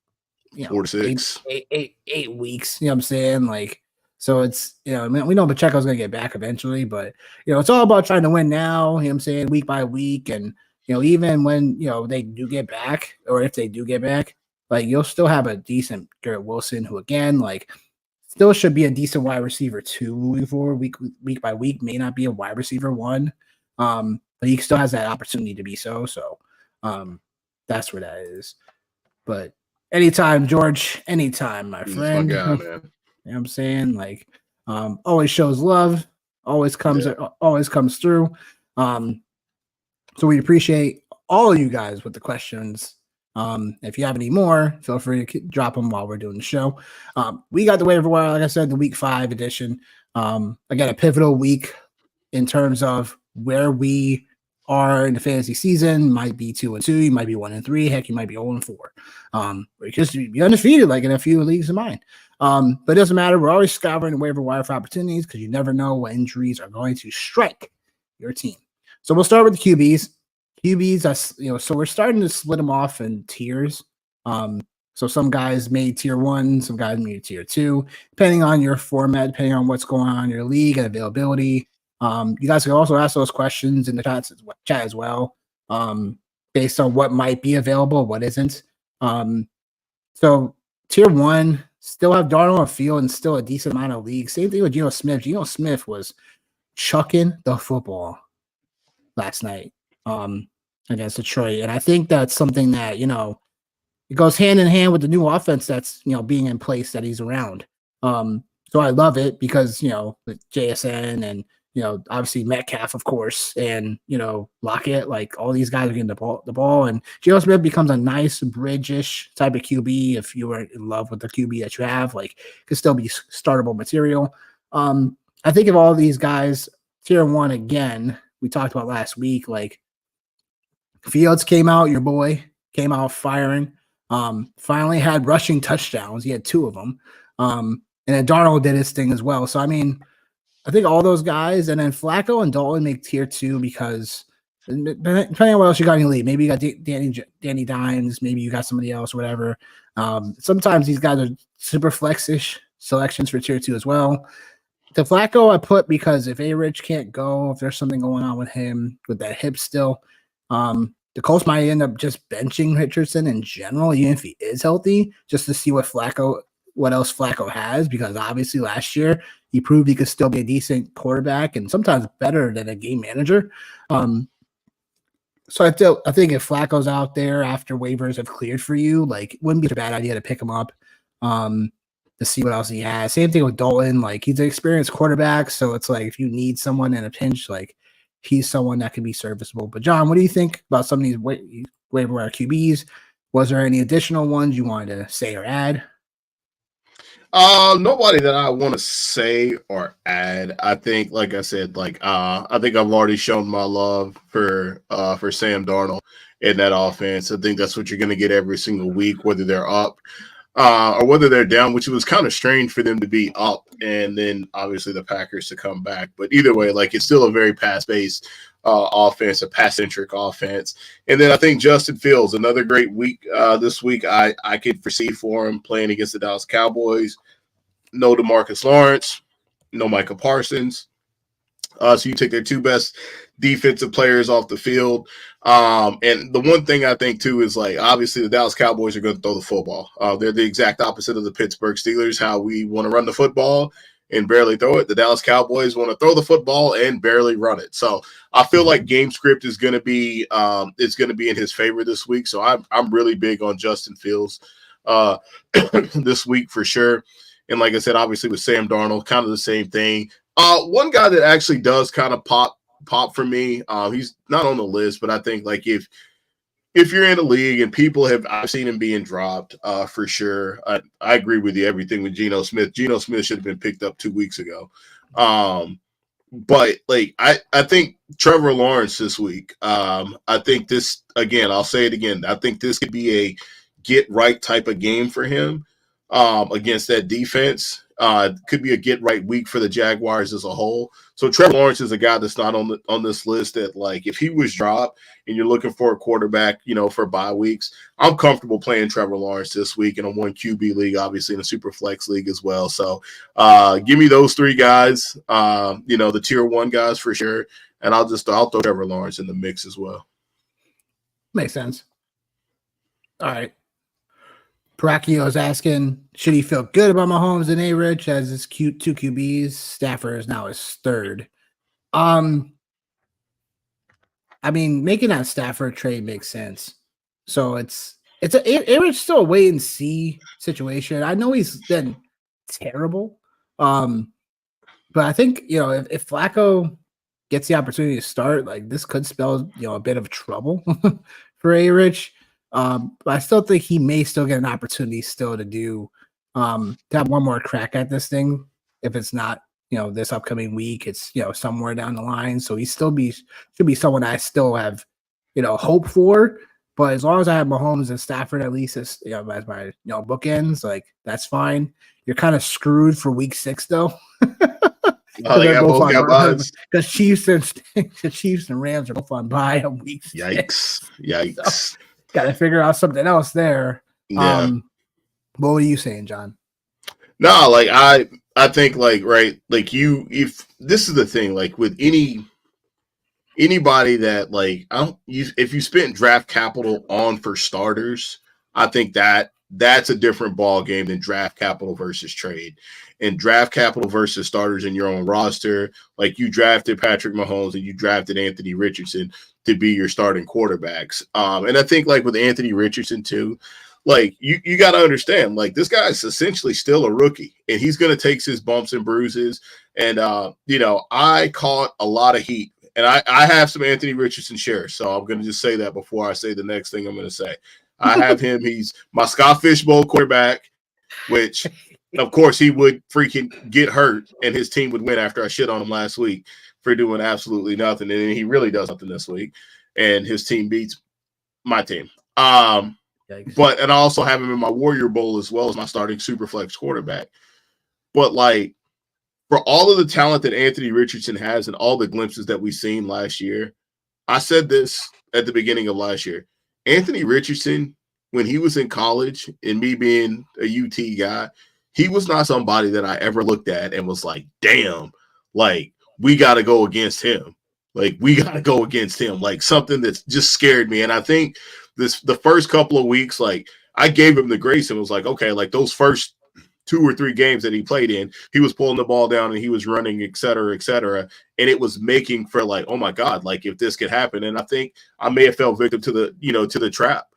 4 to 6, 8 weeks. You know what I'm saying? Like, so it's we know Pacheco's gonna get back eventually, but it's all about trying to win now. You know what I'm saying? Week by week, and even when they do get back, or if they do get back, like you'll still have a decent Garrett Wilson, who again, like, still should be a decent wide receiver 2 moving forward. Week by week, may not be a wide receiver 1. But he still has that opportunity to be so. That's where that is. But anytime, George, anytime, my friend. My God, man. You know what I'm saying? Like, always shows love, always comes through. So we appreciate all of you guys with the questions. If you have any more, feel free to drop them while we're doing the show. We got the waiver wire, like I said, the week 5 edition. Again, a pivotal week in terms of where we are in the fantasy season. Might be 2-2, you might be 1-3, heck, you might be 0-4. Because you'd be undefeated, like in a few leagues of mine. But it doesn't matter. We're always scouring the waiver wire for opportunities because you never know what injuries are going to strike your team. So we'll start with the QBs. So we're starting to split them off in tiers. So some guys made tier 1, some guys made tier 2, depending on your format, depending on what's going on in your league and availability. You guys can also ask those questions in the chat as well, based on what might be available, what isn't. So tier 1 still have Darnold on field and still a decent amount of leagues. Same thing with Geno Smith. Geno Smith was chucking the football last night against Detroit, and I think that's something that it goes hand in hand with the new offense that's being in place that he's around. So I love it because with JSN and obviously Metcalf, of course, and Lockett, like all these guys are getting the ball, and Geno Smith becomes a nice bridge-ish type of QB. If you were in love with the QB that you have, like, could still be startable material. I think of all these guys, tier 1 again, we talked about last week, like Fields came out, your boy came out firing. Finally had rushing touchdowns. He had 2 of them. And then Darnold did his thing as well. So I mean, I think all those guys, and then Flacco and Dalton make tier 2 because depending on what else you got in your league, maybe you got Danny Dimes, maybe you got somebody else, whatever. Sometimes these guys are super flex-ish selections for tier 2 as well. The Flacco I put because if A-Rich can't go, if there's something going on with him with that hip still, the Colts might end up just benching Richardson in general, even if he is healthy, just to see what else Flacco has, because obviously last year he proved he could still be a decent quarterback and sometimes better than a game manager. So I think if Flacco's out there after waivers have cleared for you, like, it wouldn't be a bad idea to pick him up to see what else he has. Same thing with Dalton. Like, he's an experienced quarterback, so it's like if you need someone in a pinch, like, he's someone that can be serviceable. But John, what do you think about some of these waiver wire QBs? Was there any additional ones you wanted to say or add? Nobody that I want to say or add. I think, like I said, I think I've already shown my love for Sam Darnold in that offense. I think that's what you're going to get every single week, whether they're up or whether they're down, which was kind of strange for them to be up, and then obviously the Packers to come back. But either way, like it's still a very pass-based offense, a pass-centric offense. And then I think Justin Fields, another great week this week. I could foresee for him playing against the Dallas Cowboys. No DeMarcus Lawrence, no Micah Parsons. So you take their two best defensive players off the field. And the one thing I think, too, is like obviously the Dallas Cowboys are going to throw the football. They're the exact opposite of the Pittsburgh Steelers, how we want to run the football and barely throw it. The Dallas Cowboys want to throw the football and barely run it. So I feel like game script is going to be in his favor this week. So I'm really big on Justin Fields this week for sure. And like I said, obviously with Sam Darnold, kind of the same thing. One guy that actually does kind of pop for me, he's not on the list, but I think like if you're in a league and I've seen him being dropped for sure. I agree with you, everything with Geno Smith. Geno Smith should have been picked up 2 weeks ago. But like I think Trevor Lawrence this week, I think this, again, I'll say it again, I think this could be a get right type of game for him against that defense. Could be a get right week for the Jaguars as a whole. So Trevor Lawrence is a guy that's not on this list that, like, if he was dropped and you're looking for a quarterback, for bye weeks, I'm comfortable playing Trevor Lawrence this week in a 1 QB league, obviously in a super flex league as well. So give me those 3 guys, the tier 1 guys for sure. And I'll throw Trevor Lawrence in the mix as well. Makes sense. All right. Paracchio is asking, should he feel good about Mahomes and A-Rich as his 2 QBs? Stafford is now his 3rd. I mean, making that Stafford trade makes sense. So it's A-Rich still a wait and see situation. I know he's been terrible. But I think, if Flacco gets the opportunity to start, like this could spell, a bit of trouble for A-Rich. But I still think he may still get an opportunity still to do to have one more crack at this thing. If it's not, this upcoming week, it's somewhere down the line. So he still should be someone I still have, hope for. But as long as I have Mahomes and Stafford at least as my bookends, like that's fine. You're kind of screwed for week 6 though. Because Chiefs and Rams are both on bye on week 6. Yikes. So, got to figure out something else there. Yeah. What were you saying, John? No, like I think like, right, like if this is the thing, like with anybody that like if you spent draft capital on for starters, I think that's a different ball game than draft capital versus trade. And draft capital versus starters in your own roster, like you drafted Patrick Mahomes and you drafted Anthony Richardson to be your starting quarterbacks. And I think like with Anthony Richardson too, like you got to understand, like this guy is essentially still a rookie and he's going to take his bumps and bruises. And, I caught a lot of heat and I have some Anthony Richardson shares. So I'm going to just say that before I say the next thing I'm going to say. I have him. He's my Scott Fishbowl quarterback, which of course he would freaking get hurt and his team would win after I shit on him last week for doing absolutely nothing. And he really does nothing this week. And his team beats my team. And I also have him in my Warrior Bowl as well as my starting Superflex quarterback. But like for all of the talent that Anthony Richardson has and all the glimpses that we've seen last year, I said this at the beginning of last year. Anthony Richardson, when he was in college and me being a UT guy, he was not somebody that I ever looked at and was like, damn, like we got to go against him. Like we got to go against him. Like something that's just scared me. And I think the first couple of weeks, like I gave him the grace and was like, okay, like those first 2 or 3 games that he played in, he was pulling the ball down and he was running, et cetera, et cetera. And it was making for like, oh my God, like if this could happen. And I think I may have fell victim to the trap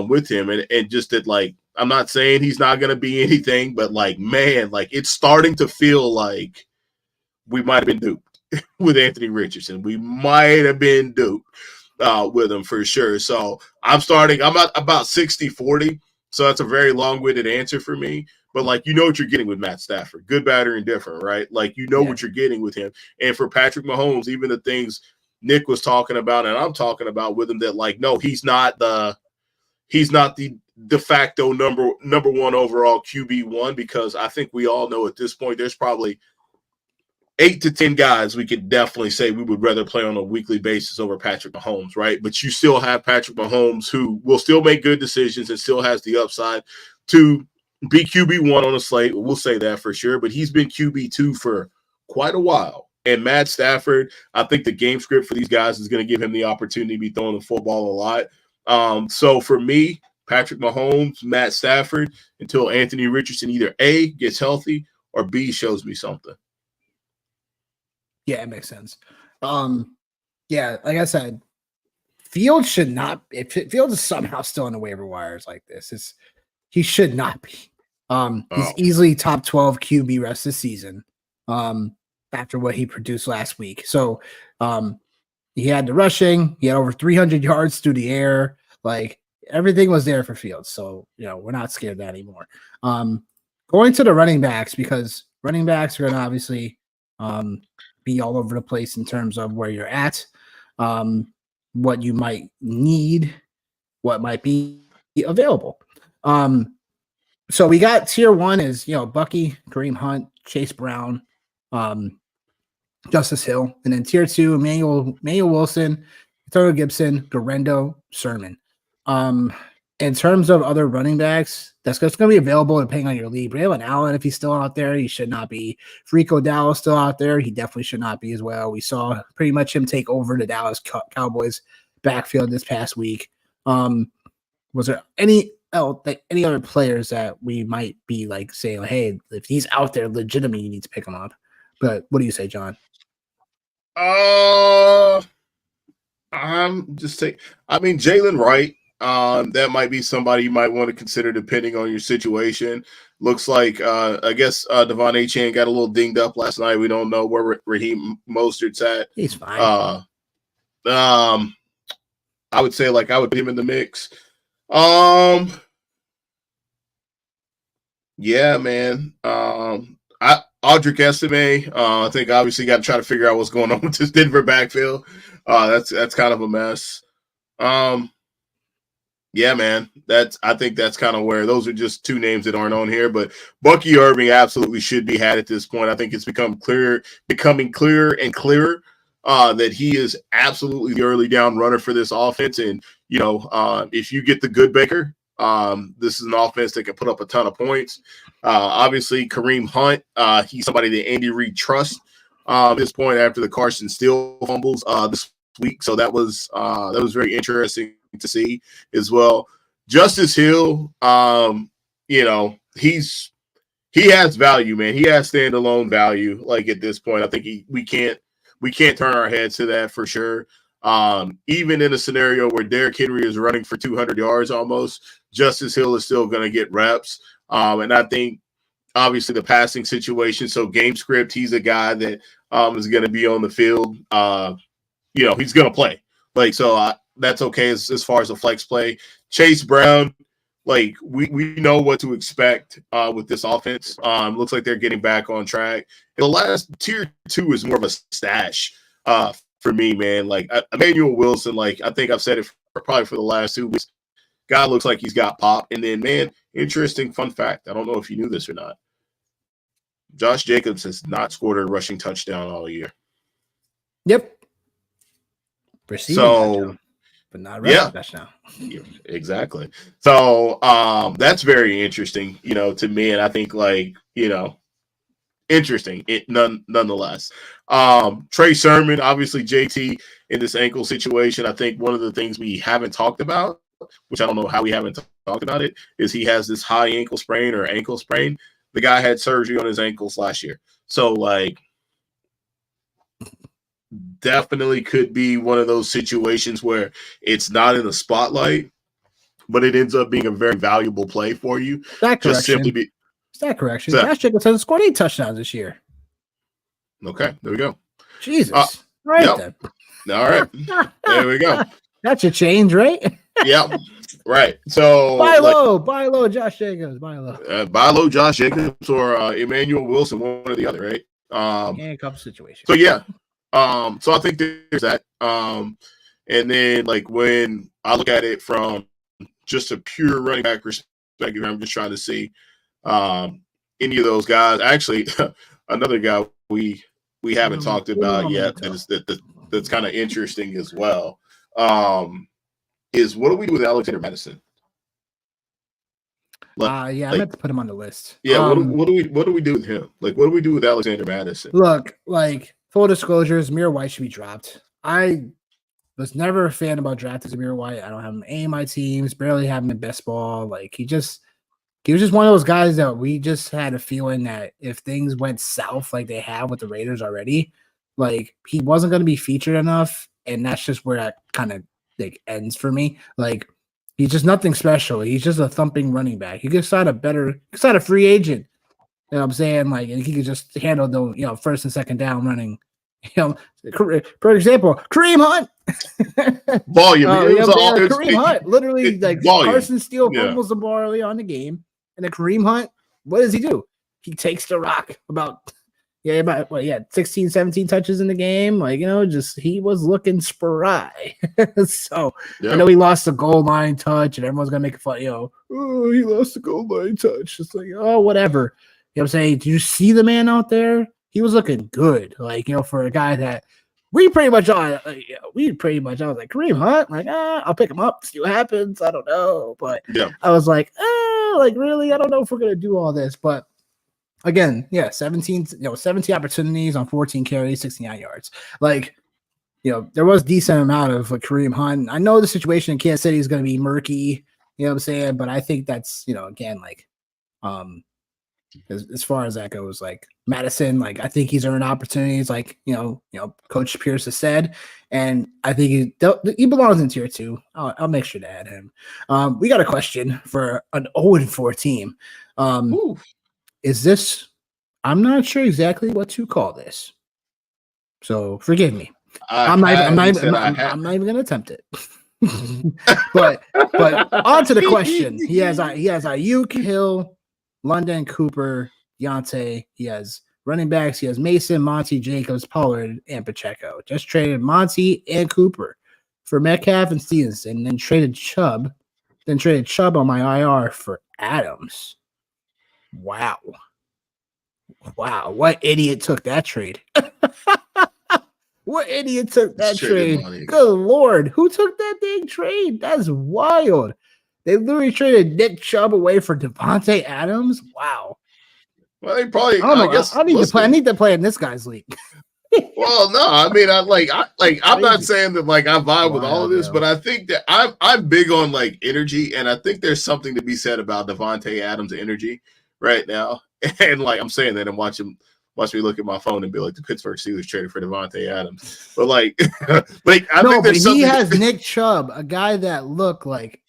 with him. And just that, like, I'm not saying he's not going to be anything, but like, man, like it's starting to feel like we might have been duped with Anthony Richardson. We might have been duped with him for sure. So I'm at about 60-40. So that's a very long-winded answer for me. But like, you know what you're getting with Matt Stafford, good, bad, or indifferent, right? Like, what you're getting with him. And for Patrick Mahomes, even the things Nick was talking about and I'm talking about with him, that like, no, he's not the de facto number one overall QB1, because I think we all know at this point there's probably 8 to 10 guys we could definitely say we would rather play on a weekly basis over Patrick Mahomes, right? But you still have Patrick Mahomes, who will still make good decisions and still has the upside to be QB1 on a slate. We'll say that for sure, but he's been QB2 for quite a while. And Matt Stafford, I think the game script for these guys is going to give him the opportunity to be throwing the football a lot. So for me, Patrick Mahomes, Matt Stafford, until Anthony Richardson either A, gets healthy, or B, shows me something. Yeah, it makes sense. Yeah, like I said, Fields should not. If Fields is somehow still on the waiver wires like this, he should not be. He's easily top 12 QB rest of the season. After what he produced last week, so he had the rushing. He had over 300 yards through the air. Like everything was there for Fields. So we're not scared of that anymore. Going to the running backs, because running backs are going to obviously be all over the place in terms of where you're at, what you might need, what might be available. So we got tier 1 is Bucky, Kareem Hunt, Chase Brown, Justice Hill, and then tier 2 Emmanuel Wilson, Antonio Gibson, Garendo, Sermon. In terms of other running backs, that's going to be available depending on your league. Braylon Allen, if he's still out there, he should not be. Rico Dallas still out there, he definitely should not be as well. We saw pretty much him take over the Dallas Cowboys backfield this past week. Was there any other players that we might be like saying, hey, if he's out there legitimately, you need to pick him up? But what do you say, John? I'm just saying. I mean, Jalen Wright. That might be somebody you might want to consider depending on your situation. Looks like I guess Devon Achane got a little dinged up last night. We don't know where Raheem Mostert's at. He's fine. I would say I would put him in the mix. Yeah, man. Audric Estime, I think obviously got to try to figure out what's going on with this Denver backfield. That's kind of a mess. Yeah, man. I think that's kind of where those are just two names that aren't on here. But Bucky Irving absolutely should be had at this point. I think it's becoming clearer and clearer that he is absolutely the early down runner for this offense. And if you get the good Baker, this is an offense that can put up a ton of points. Obviously, Kareem Hunt, he's somebody that Andy Reid trusts at this point after the Carson Steele fumbles this week. So that was very interesting to see as well. Justice Hill, he has value, man. He has standalone value. At this point, I think we can't turn our heads to that for sure. Even in a scenario where Derrick Henry is running for 200 yards almost, Justice Hill is still going to get reps. And I think obviously the passing situation. So game script, he's a guy that is going to be on the field. He's going to play. That's okay as far as a flex play. Chase Brown, we know what to expect with this offense. Looks like they're getting back on track. The last tier 2 is more of a stash for me, man. Emmanuel Wilson, I think I've said it probably for the last 2 weeks. Guy looks like he's got pop. And then, man, interesting fun fact. I don't know if you knew this or not. Josh Jacobs has not scored a rushing touchdown all year. Yep. Receiving touchdown, but not rushing touchdown. Yeah, exactly. So that's very interesting, to me. And I think interesting nonetheless. Trey Sermon, obviously JT in this ankle situation. I think one of the things we haven't talked about, which I don't know how we haven't talked about it, is he has this high ankle sprain. The guy had surgery on his ankles last year. So definitely could be one of those situations where it's not in the spotlight, but it ends up being a very valuable play for you. Stat correction. Josh Jacobs has scored 8 touchdowns this year. Okay, there we go. Jesus. Then. All right. There we go. That should change, right? Yep. Right. So buy low, Josh Jacobs. Buy low Josh Jacobs or Emmanuel Wilson, one or the other, right? Handcuff situation. So yeah. So I think there's that. And then when I look at it from just a pure running back perspective, I'm just trying to see any of those guys. Actually, another guy we haven't talked about yet that's kind of interesting as well is what do we do with Alexander Madison? I meant to put him on the list. Yeah, what do we do with him? Like, what do we do with Alexander Madison? Look, like full disclosure, Zamir White should be dropped. I was never a fan about drafting Zamir White. I don't have him any of my teams, barely have him in best ball. Like he was just one of those guys that we just had a feeling that if things went south like they have with the Raiders already, like he wasn't going to be featured enough, and that's just where that kind of like ends for me. Like he's just nothing special. He's just a thumping running back. He could sign a free agent. You know what I'm saying? Like, and he could just handle the first and second down running. For example, Kareem Hunt. Volume. Kareem Hunt literally volume. Carson Steele fumbles the ball early on the game, and then Kareem Hunt, what does he do? He takes the rock about 16, 17 touches in the game. Like, just he was looking spry. So I know he lost the goal line touch, and everyone's gonna make fun. Oh, he lost the goal line touch. It's like, oh, whatever. You know what I'm saying? Do you see the man out there? He was looking good. Like, for a guy that I was like, Kareem Hunt, like, I'll pick him up, see what happens. I don't know. But I was like, really? I don't know if we're gonna do all this. But again, 17 opportunities on 14 carries, 69 yards. Like, there was a decent amount of Kareem Hunt. I know the situation in Kansas City is gonna be murky, you know what I'm saying? But I think that's, again, like as far as that goes, like Madison, like I think he's earned opportunities, like Coach Pierce has said, and I think he belongs in tier 2. I'll make sure to add him. We got a question for an 0-4 team. Is this? I'm not sure exactly what to call this, so forgive me. I'm not even gonna attempt it. but on to the question. He has Ayuk, Hill, London, Cooper, Deontay. He has running backs. He has Mason, Monty, Jacobs, Pollard, and Pacheco. Just traded Monty and Cooper for Metcalf and Stevenson, then traded Chubb on my IR for Adams. Wow. What idiot took that trade? What idiot took that trade? Money. Good Lord. Who took that dang trade? That's wild. They literally traded Nick Chubb away for Devontae Adams. Wow. Well, they probably. I need to play in this guy's league. Well, no, I mean, I'm not saying that I vibe with all of this, but I think that I'm big on energy, and I think there's something to be said about Devontae Adams' energy right now. And I'm saying that and watch me look at my phone and be like, the Pittsburgh Steelers traded for Devontae Adams, but I think there's something. He has Nick Chubb, a guy that look like.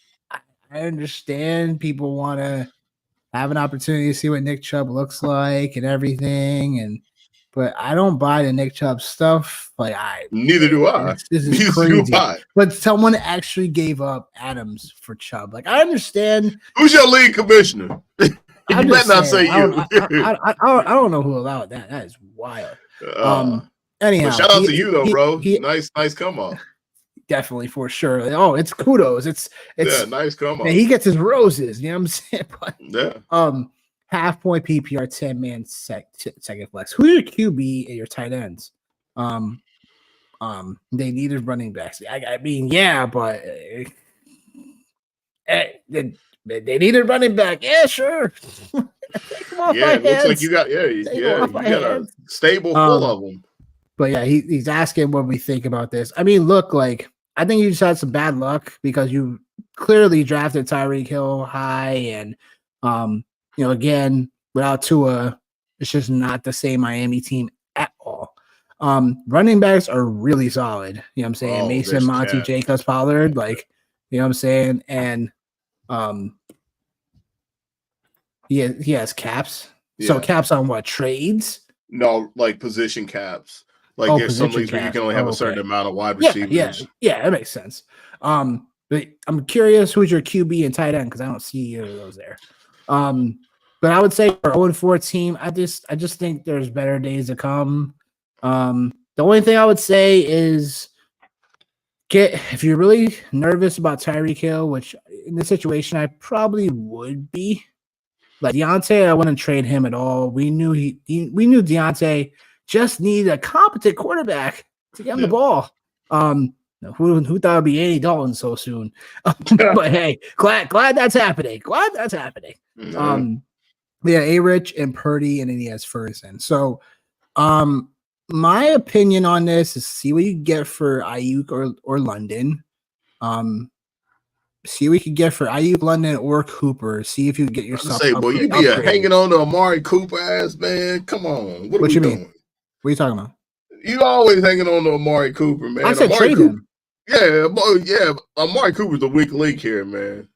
I understand people want to have an opportunity to see what Nick Chubb looks like and everything, but I don't buy the Nick Chubb stuff. Neither do I. This is crazy. But someone actually gave up Adams for Chubb. I understand. Who's your league commissioner? You better not say you. I don't know who allowed that. That is wild. Anyhow, shout out to you though, bro. Nice come off. Definitely, for sure. Oh, it's kudos. It's nice come on. He gets his roses. You know what I'm saying? But, half point PPR 10-man second flex. Who's your QB and your tight ends? They needed running backs. I mean, yeah, but they needed running back. Yeah, sure. It looks like you got a stable full of them. But yeah, he's asking what we think about this. I mean, look, I think you just had some bad luck because you clearly drafted Tyreek Hill high, and again, without Tua, it's just not the same Miami team at all. Running backs are really solid. You know what I'm saying? Mason, Monty, Jacobs, Pollard, you know what I'm saying? And he has caps. Yeah. So caps on what? Trades? No, position caps. There's some leagues where you can only have a certain amount of wide receivers. Yeah, that makes sense. But I'm curious who's your QB and tight end because I don't see either of those there. But I would say for 0-4 team, I just think there's better days to come. The only thing I would say is if you're really nervous about Tyreek Hill, which in this situation I probably would be. Like Deontay, I wouldn't trade him at all. We knew we knew Deontay just needed a competent quarterback to get him the ball. Who thought it'd be Andy Dalton so soon? But hey, glad that's happening. Glad that's happening. Yeah, A-Rich and Purdy, and then he has Ferguson. So, my opinion on this is see what you get for Ayuk or London. See what you can get for Ayuk, London, or Cooper. See if you can get yourself. Boy, you be hanging on to Amari Cooper ass, man. Come on, what are we doing? Mean? What are you talking about? You always hanging on to Amari Cooper, man. I said Amari trade Cooper, him. Yeah. Amari Cooper's the weak link here, man.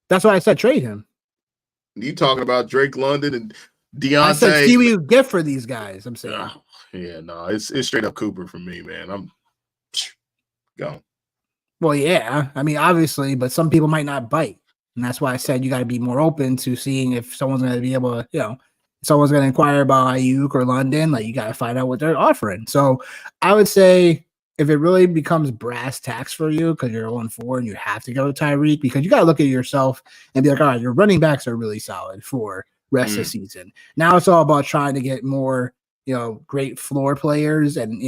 That's why I said trade him. You talking about Drake London and Deontay? I said see what you get for these guys. I'm saying. It's straight up Cooper for me, man. I'm gone. Well, yeah. I mean, obviously, but some people might not bite. And that's why I said you got to be more open to seeing if someone's going to be able to, if someone's going to inquire about Ayuk or London, like you got to find out what they're offering. So I would say if it really becomes brass tacks for you because you're 0-4 and you have to go to Tyreek, because you got to look at yourself and be like, all right, your running backs are really solid for rest of the season. Now it's all about trying to get more great floor players and,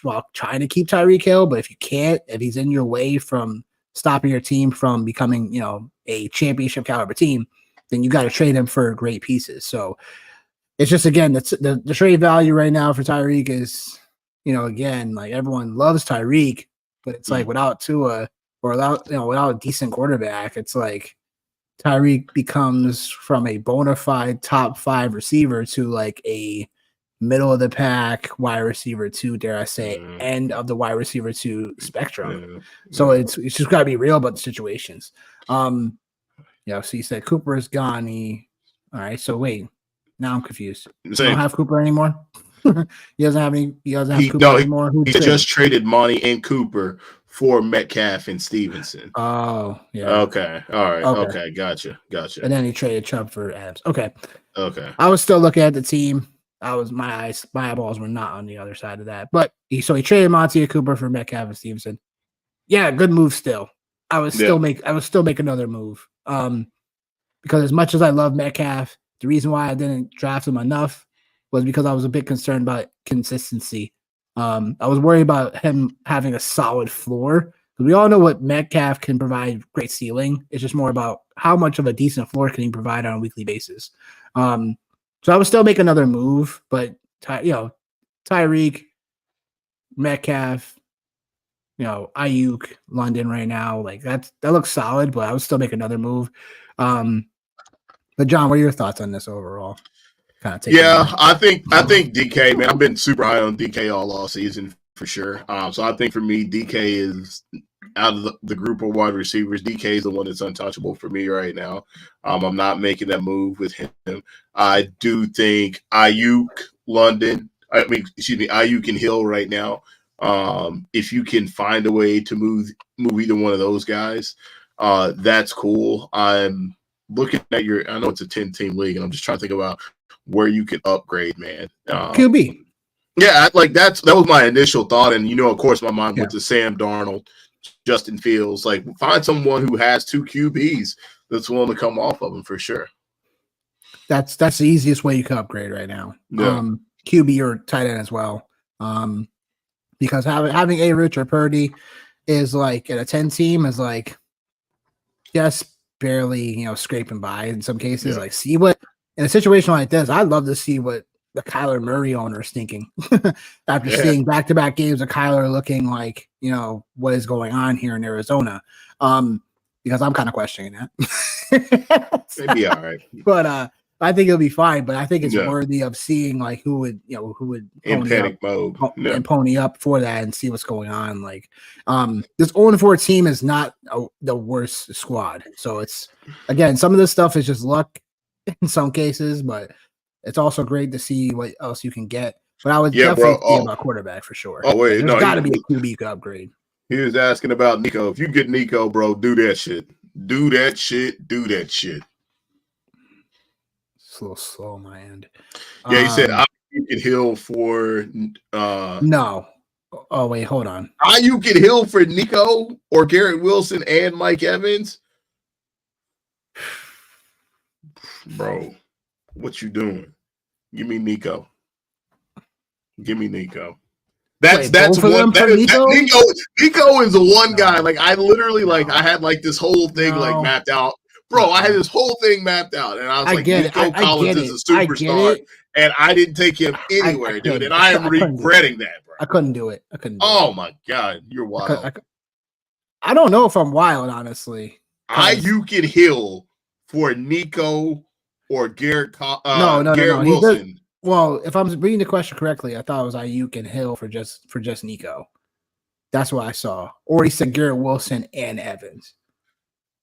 while trying to keep Tyreek Hill. But if you can't, if he's in your way from stopping your team from becoming, a championship caliber team, then you got to trade him for great pieces. So it's just, again, the trade value right now for Tyreek is, again, like everyone loves Tyreek, but it's like without Tua or without a decent quarterback, it's like Tyreek becomes from a bona fide top 5 receiver to like a middle of the pack wide receiver 2, dare I say, end of the wide receiver 2 spectrum. So it's just got to be real about the situations. So you said Cooper is gone. All right. So wait, now I'm confused. You don't have Cooper anymore? He doesn't have Cooper anymore? He just traded Monty and Cooper for Metcalf and Stevenson. Oh, yeah. Okay. All right. Okay. Gotcha. And then he traded Chubb for Adams. Okay. I was still looking at the team. My eyeballs were not on the other side of that. But he traded Monty and Cooper for Metcalf and Stevenson. Yeah, good move still. I would still make another move. Because as much as I love Metcalf, the reason why I didn't draft him enough was because I was a bit concerned about consistency. I was worried about him having a solid floor. We all know what Metcalf can provide, great ceiling. It's just more about how much of a decent floor can he provide on a weekly basis. So I would still make another move, but Tyreek, Metcalf, Ayuk, London right now, like that looks solid, but I would still make another move. But John, what are your thoughts on this overall? I think DK, man, I've been super high on DK all season for sure. So I think for me, DK is out of the group of wide receivers. DK is the one that's untouchable for me right now. I'm not making that move with him. I do think Ayuk and Hill right now. If you can find a way to move either one of those guys, that's cool. I'm looking at I know it's a 10-team league, and I'm just trying to think about where you can upgrade, man. QB. Yeah, that was my initial thought, and of course, my mind went to Sam Darnold, Justin Fields. Like, find someone who has 2 QBs that's willing to come off of them for sure. That's the easiest way you can upgrade right now. Yeah. QB or tight end as well. Because having A-Rich or Purdy is like at a 10 team is like just barely scraping by in some cases. Like, see what in a situation like this, I'd love to see what the Kyler Murray owner is thinking after seeing back-to-back games of Kyler looking like, what is going on here in Arizona. Because I'm kind of questioning that. It'd be all right. But I think it'll be fine. But I think it's worthy of seeing like who would in panic mode and pony up for that and see what's going on. Like this 0-4 team is not the worst squad. So it's, again, some of this stuff is just luck in some cases, but it's also great to see what else you can get. But I would definitely think about quarterback for sure. Oh, wait. There's got to be a QB you could upgrade. He was asking about Nico. If you get Nico, bro, do that shit. Do that shit. It's a little slow on my end. Yeah, he said, you can heal for... No. Oh wait, hold on. Ayuk and Hill for Nico or Garrett Wilson and Mike Evans. Bro, what you doing? Give me Nico. Give me Nico. That's both of one. them for Nico? Nico is the one guy. Like I literally I had like this whole thing like mapped out. Bro, I had this whole thing mapped out, and I was like, Nico Collins is a superstar, and I didn't take him anywhere, dude. And I am regretting that, bro. I couldn't do it. Oh my god, you're wild. I don't know if I'm wild, honestly. Ayuk and Hill for Nico or Garrett no. Wilson. Well, if I'm reading the question correctly, I thought it was Ayuk and Hill for just Nico. That's what I saw. Or he said Garrett Wilson and Evans.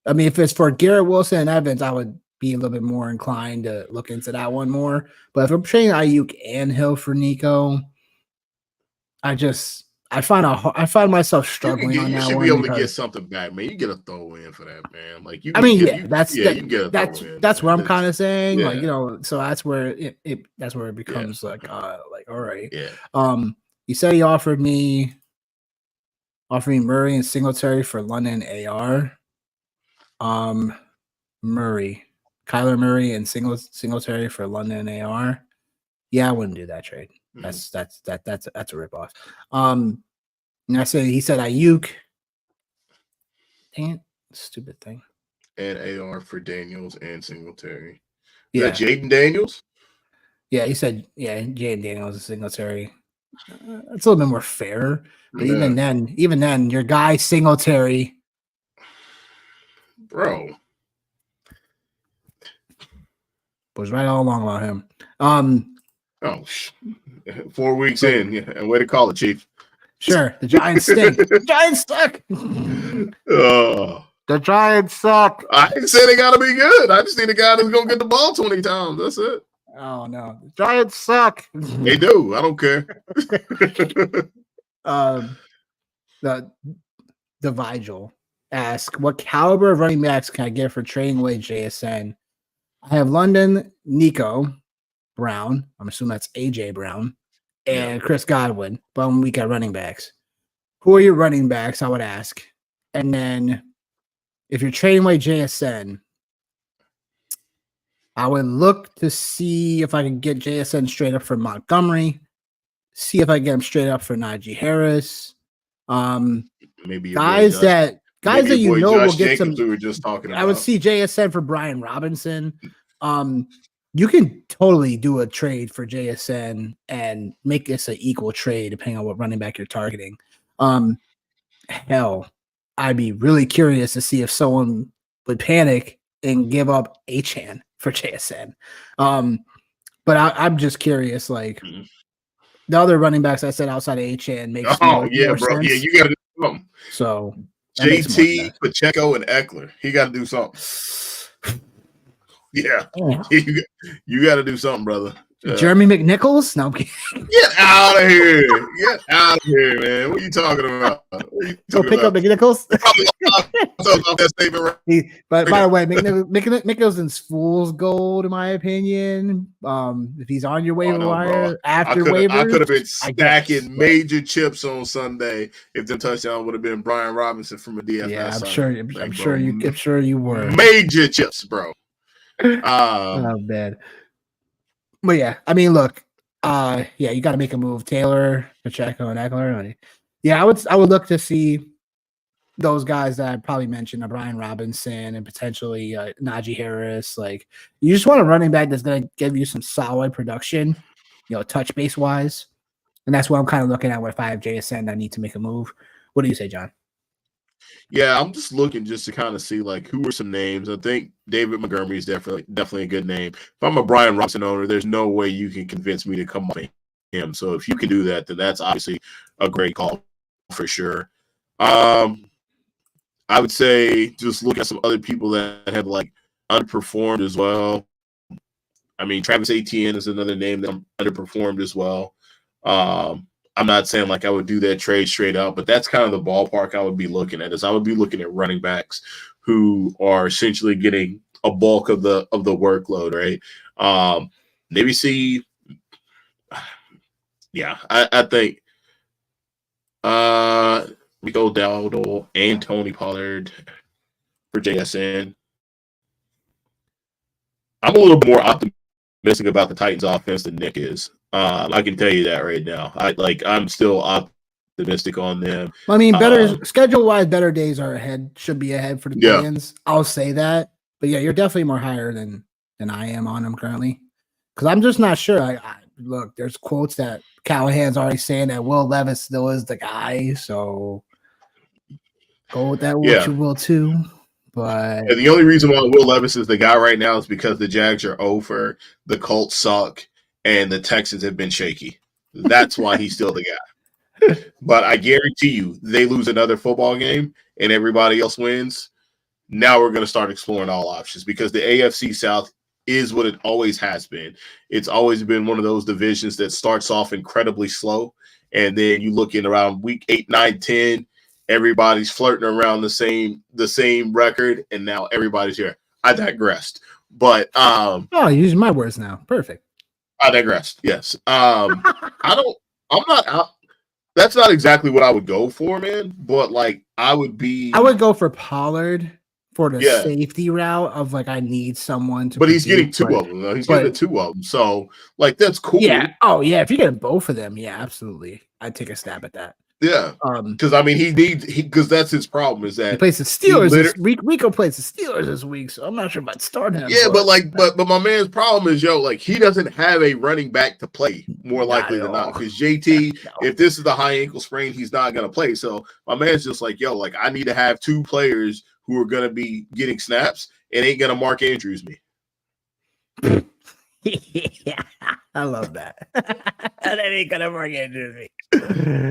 I mean, if it's for Garrett Wilson and Evans, I would be a little bit more inclined to look into that one more. But if I'm trading Ayuk and Hill for Nico, I find myself struggling on that one. You should be able to get something back, man. You get a throw in for that, man. Like you. That's what I'm kind of saying. Yeah. Like so that's where it becomes like all right. Yeah. He said he offered me Murray and Singletary for London AR. Kyler Murray and Singletary for London AR. Yeah, I wouldn't do that trade. That's a ripoff. And he said Ayuk. Dang it, stupid thing. And AR for Daniels and Singletary. Yeah, Jaden Daniels. Yeah, he said Jaden Daniels and Singletary. It's a little bit more fair, but even then, your guy Singletary, bro, was right all along about him. 4 weeks in, and way to call it, Chief. Sure, the Giants stink. The Giants suck. The Giants suck. I didn't say they got to be good. I just need a guy that's going to get the ball 20 times. That's it. Oh, no. The Giants suck. They do. I don't care. The Vigil asks, what caliber of running backs can I get for trading away JSN? I have London, Nico Brown. I'm assuming that's AJ Brown. And Chris Godwin. But we got running backs. Who are your running backs, I would ask? And then if you're trading away JSN, I would look to see if I can get JSN straight up for Montgomery. See if I can get him straight up for Najee Harris. Maybe guys that Josh will get Jacobs some. We were just talking about. I would see JSN for Brian Robinson. You can totally do a trade for JSN and make this an equal trade depending on what running back you're targeting. Hell, I'd be really curious to see if someone would panic and give up Achane for JSN. But I'm just curious, like the other running backs I said outside of Achane makes more sense. Yeah, you got to do something. So JT, Pacheco, and Eckler, he got to do something. Yeah, you got to do something, brother. Jeremy McNichols? No, I'm kidding. Get out of here! Get out of here, man! What are you talking about? Go pick up McNichols. But by the way, McNichols is fool's gold, in my opinion. If he's on your waiver wire after waivers, I could have been stacking major chips on Sunday if the touchdown would have been Brian Robinson from a DFS. Yeah, I'm sure you were major chips, bro. Oh man. But yeah, I mean, look, you got to make a move. Taylor, Pacheco, and Eckler. Yeah, I would look to see those guys that I probably mentioned, Brian Robinson and potentially Najee Harris. Like, you just want a running back that's going to give you some solid production, touch base wise, and that's what I'm kind of looking at. If I have JSN, I need to make a move. What do you say, John? Yeah, I'm just looking just to kind of see like who are some names. I think David Montgomery is definitely a good name. If I'm a Brian Robinson owner, there's no way you can convince me to come off him. So if you can do that, then that's obviously a great call for sure. I would say just look at some other people that have like underperformed as well. I mean, Travis Etienne is another name that underperformed as well. I'm not saying like I would do that trade straight out, but that's kind of the ballpark I would be looking at. I would be looking at running backs who are essentially getting a bulk of the workload, right? Maybe see, I think Rico Dowdle and Tony Pollard for JSN. I'm a little more optimistic about the Titans offense than Nick is. I can tell you that right now. I'm still optimistic on them. I mean, better schedule wise, better days are ahead. Should be ahead for the Titans. I'll say that. But yeah, you're definitely more higher than I am on them currently. Because I'm just not sure. Look, there's quotes that Callahan's already saying that Will Levis still is the guy. So go with that what you will too. But the only reason why Will Levis is the guy right now is because the Jags are over, the Colts suck, and the Texans have been shaky. That's why he's still the guy. But I guarantee you, they lose another football game and everybody else wins. Now we're going to start exploring all options because the AFC South is what it always has been. It's always been one of those divisions that starts off incredibly slow, and then you look in around week 8, 9, 10, everybody's flirting around the same record, and now everybody's here. I digressed. But you're using my words now. Perfect. I digressed. Yes. I'm not out. That's not exactly what I would go for, man. But I would go for Pollard for the safety route of I need someone to. But he's getting two of them. Though. He's getting two of them. So that's cool. Yeah. Oh yeah. If you get both of them, yeah, absolutely. I'd take a stab at that. Yeah. Because because that's his problem is that he plays the Steelers. Rico plays the Steelers this week, so I'm not sure about starting him. Yeah, but my man's problem is he doesn't have a running back to play more likely than not. Because JT, if this is the high ankle sprain, he's not gonna play. So my man's just I need to have two players who are gonna be getting snaps and ain't gonna Mark Andrews me. Yeah, I love that. That ain't gonna Mark Andrews me.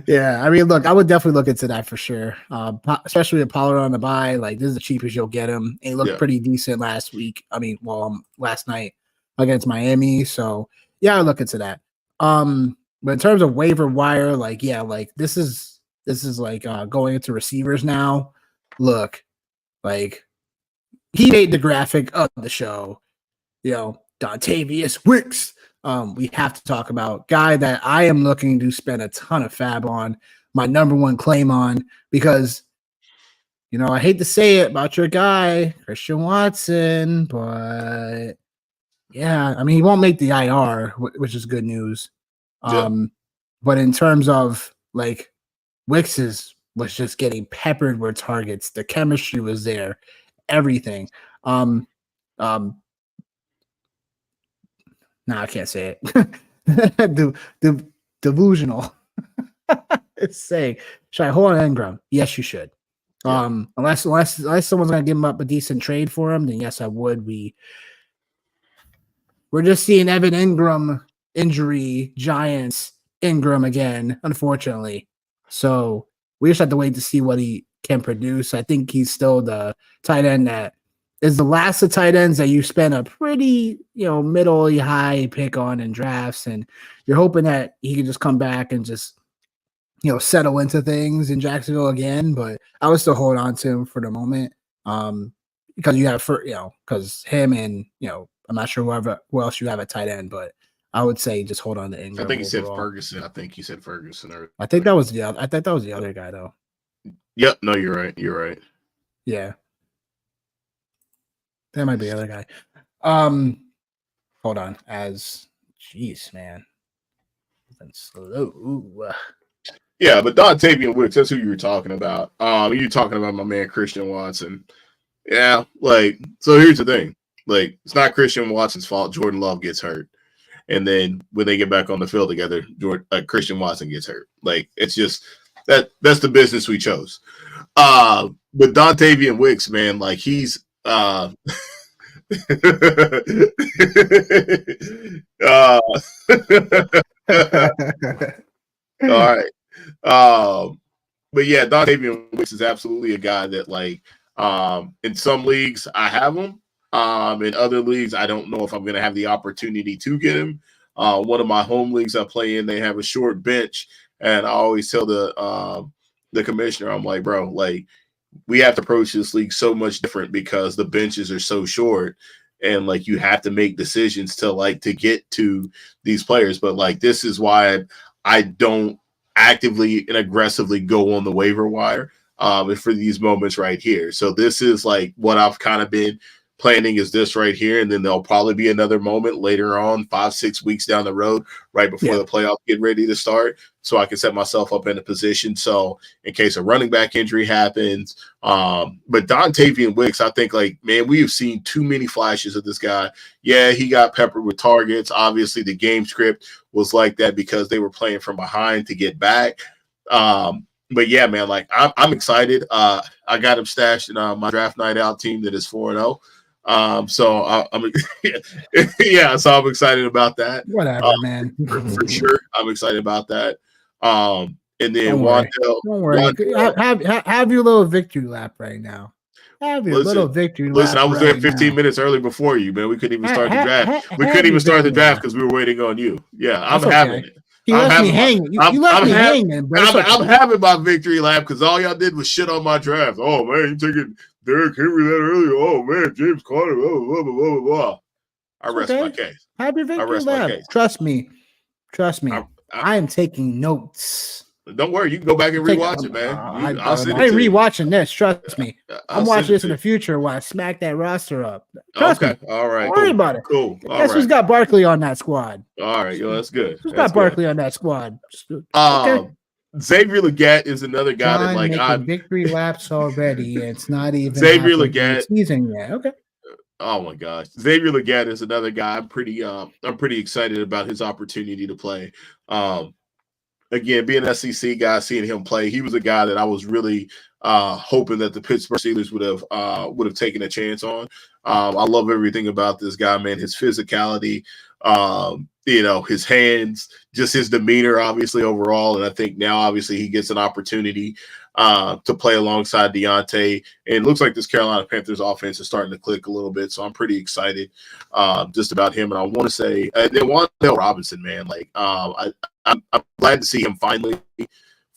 Yeah, I mean, look, I would definitely look into that for sure. Especially with Pollard on the bye, this is the cheapest you'll get him. He looked pretty decent last week. I mean, last night against Miami. So yeah, I'll look into that. But in terms of waiver wire, this is going into receivers now. Look, he made the graphic of the show. Dontavius Wicks. We have to talk about guy that I am looking to spend a ton of fab on, my number one claim on, because I hate to say it about your guy, Christian Watson, but yeah, I mean he won't make the IR, which is good news. But in terms of Wicks was just getting peppered with targets, the chemistry was there, everything. No, I can't say it. Delusional. It's saying, should I hold on Ingram? Yes, you should. Yeah. Unless someone's gonna give him up a decent trade for him, then yes, I would. We're just seeing Evan Ingram injury Giants Ingram again, unfortunately. So we just have to wait to see what he can produce. I think he's still the tight end that is the last of tight ends that you spend a pretty, middle high pick on in drafts, and you're hoping that he can just come back and just, settle into things in Jacksonville again. But I would still hold on to him for the moment, because you have, because him and I'm not sure who else you have at tight end, but I would say just hold on to Ingram. I think he said Ferguson. I think that was the other guy though. Yep. No, you're right. You're right. Yeah. That might be the other guy. Hold on. Jeez, man. Been slow. Yeah, but Dontavius Wicks, that's who you were talking about. You're talking about my man Christian Watson. Yeah, so here's the thing. It's not Christian Watson's fault. Jordan Love gets hurt. And then when they get back on the field together, Christian Watson gets hurt. It's just that's the business we chose. But Dontavius Wicks, man, he's all right. But yeah, Dontavius Wicks is absolutely a guy that in some leagues I have him. In other leagues, I don't know if I'm gonna have the opportunity to get him. One of my home leagues I play in, they have a short bench, and I always tell the commissioner, I'm like, bro, we have to approach this league so much different because the benches are so short, and you have to make decisions to get to these players. But this is why I don't actively and aggressively go on the waiver wire for these moments right here. So this is like what I've kind of been planning is this right here. And then there'll probably be another moment later on, 5-6 weeks down the road, right before the playoffs get ready to start. So I can set myself up in a position. So in case a running back injury happens, but Dontavian Wicks, I think like, man, we have seen too many flashes of this guy. Yeah, he got peppered with targets. Obviously the game script was like that because they were playing from behind to get back. But yeah, man, like I'm excited. I got him stashed in my draft night out team that is 4-0. So I'm yeah, so I'm excited about that. Whatever, man. For sure, I'm excited about that. And then Don't worry. Have your little victory lap right now. Have your little victory lap. Listen, I was there there 15 minutes early before you, man. We couldn't even start the draft. We couldn't even start the draft because we were waiting on you. Yeah, I'm having it. You left me hanging. You left me hanging, bro. I'm having my victory lap because all y'all did was shit on my draft. Oh man, you taking Derrick Henry that early? Oh man, James Conner. Blah blah blah blah blah. I rest my case. Have your victory lap. Trust me. I am taking notes. Don't worry, you can go back and rewatch it, man. I ain't rewatching this. Trust me. I'm watching this in the future while I smack that roster up. Trust me. All right. Don't worry about it. Cool. Guess who's got Barkley on that squad? All right, yo, that's good. Who's got Barkley on that squad? Xavier Legette is another guy that like I victory laps already. It's not even Xavier Legette season yet. Okay. Oh my gosh, Xavier Legette is another guy. I'm pretty excited about his opportunity to play. Again, being an SEC guy, seeing him play, he was a guy that I was really hoping that the Pittsburgh Steelers would have taken a chance on. I love everything about this guy, man. His physicality, his hands, just his demeanor, obviously overall. And I think now, obviously, he gets an opportunity to play alongside Deontay. And it looks like this Carolina Panthers offense is starting to click a little bit. So I'm pretty excited just about him. And I want to say, then Wan'Dale Robinson, man, like I'm glad to see him finally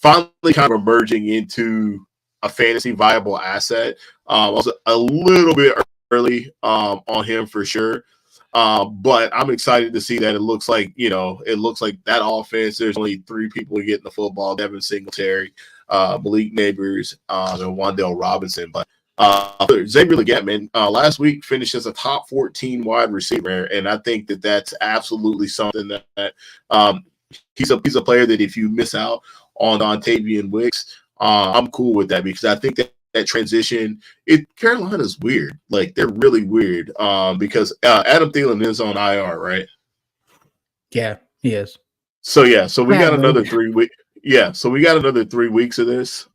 kind of emerging into a fantasy viable asset. I was a little bit early on him for sure. But I'm excited to see that it looks like that offense, there's only 3 people getting the football: Devin Singletary, Malik Neighbors, and Wan'Dale Robinson. But Xavier Legette, man, last week finished as a top 14 wide receiver, and I think that that's absolutely something that he's a player that if you miss out on Dontavian Wicks, I'm cool with that because I think that transition, Carolina's weird. Like they're really weird because Adam Thielen is on IR, right? Yeah, he is. So we got another 3 weeks. Yeah, so we got another 3 weeks of this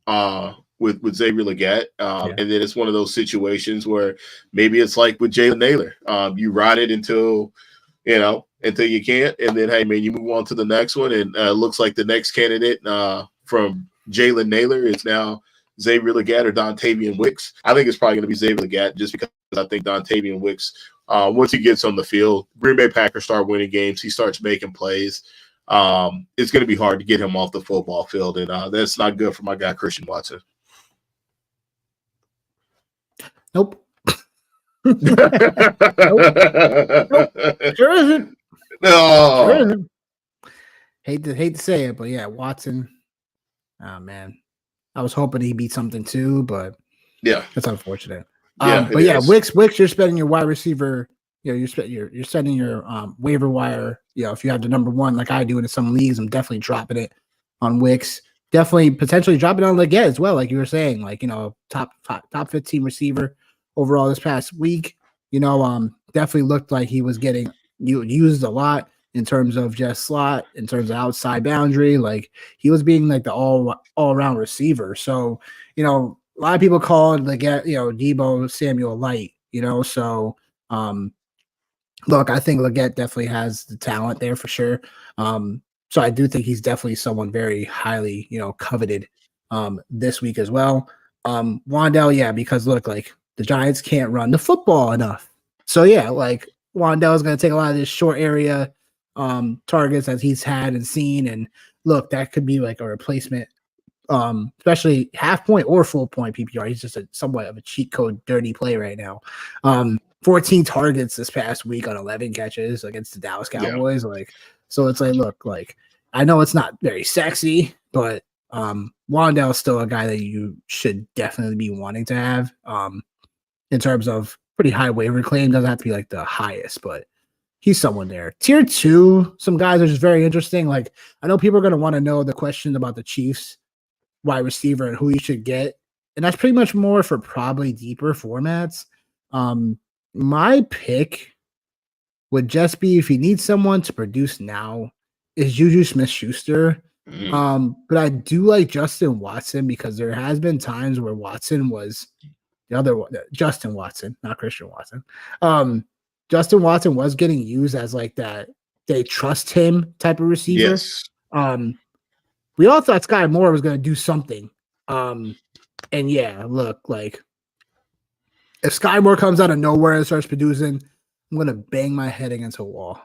with Xavier Legette, and then it's one of those situations where maybe it's like with Jalen Naylor. You ride it until you can't, and then hey man, you move on to the next one, and it looks like the next candidate from Jalen Naylor is now Xavier Legette or Dontavian Wicks. I think it's probably going to be Xavier Legette just because I think Dontavian Wicks, once he gets on the field, Green Bay Packers start winning games, he starts making plays. It's going to be hard to get him off the football field, and that's not good for my guy Christian Watson. Nope. Nope. Sure isn't. No. Sure isn't. Hate to say it, but yeah, Watson. Oh man, I was hoping he beat something too, but yeah, that's unfortunate. Is. Wicks, you're spending your wide receiver. You're sending your waiver wire. If you have the number 1 like I do in some leagues, I'm definitely dropping it on Wicks. Definitely potentially dropping it on Legette as well, like you were saying, like top 15 receiver overall this past week. Definitely looked like he was getting used a lot in terms of just slot, in terms of outside boundary. Like he was being like the all around receiver. So a lot of people called Legette, Debo Samuel light. So look, I think Legette definitely has the talent there for sure. So I do think he's definitely someone very highly, coveted this week as well. Wan'Dale, because look, like the Giants can't run the football enough. So like Wan'Dale is going to take a lot of this short area targets as he's had and seen. And look, that could be like a replacement, especially half point or full point PPR. He's just somewhat of a cheat code, dirty play right now. 14 targets this past week on 11 catches against the Dallas Cowboys. So it's like, look, like I know it's not very sexy, But Wandell's still a guy that you should definitely be wanting to have. In terms of pretty high waiver claim, doesn't have to be like the highest, but he's someone there. Tier 2, some guys are just very interesting. Like I know people are going to want to know the question about the Chiefs wide receiver and who you should get, and that's pretty much more for probably deeper formats. My pick would just be if you need someone to produce now is Juju Smith-Schuster. But I do like Justin Watson because there has been times where Watson was the other one, Justin Watson, not Christian Watson. Justin Watson was getting used as like that they trust him type of receiver. Yes. We all thought Sky Moore was going to do something. And yeah, look, like if Sky Moore comes out of nowhere and starts producing, I'm going to bang my head against a wall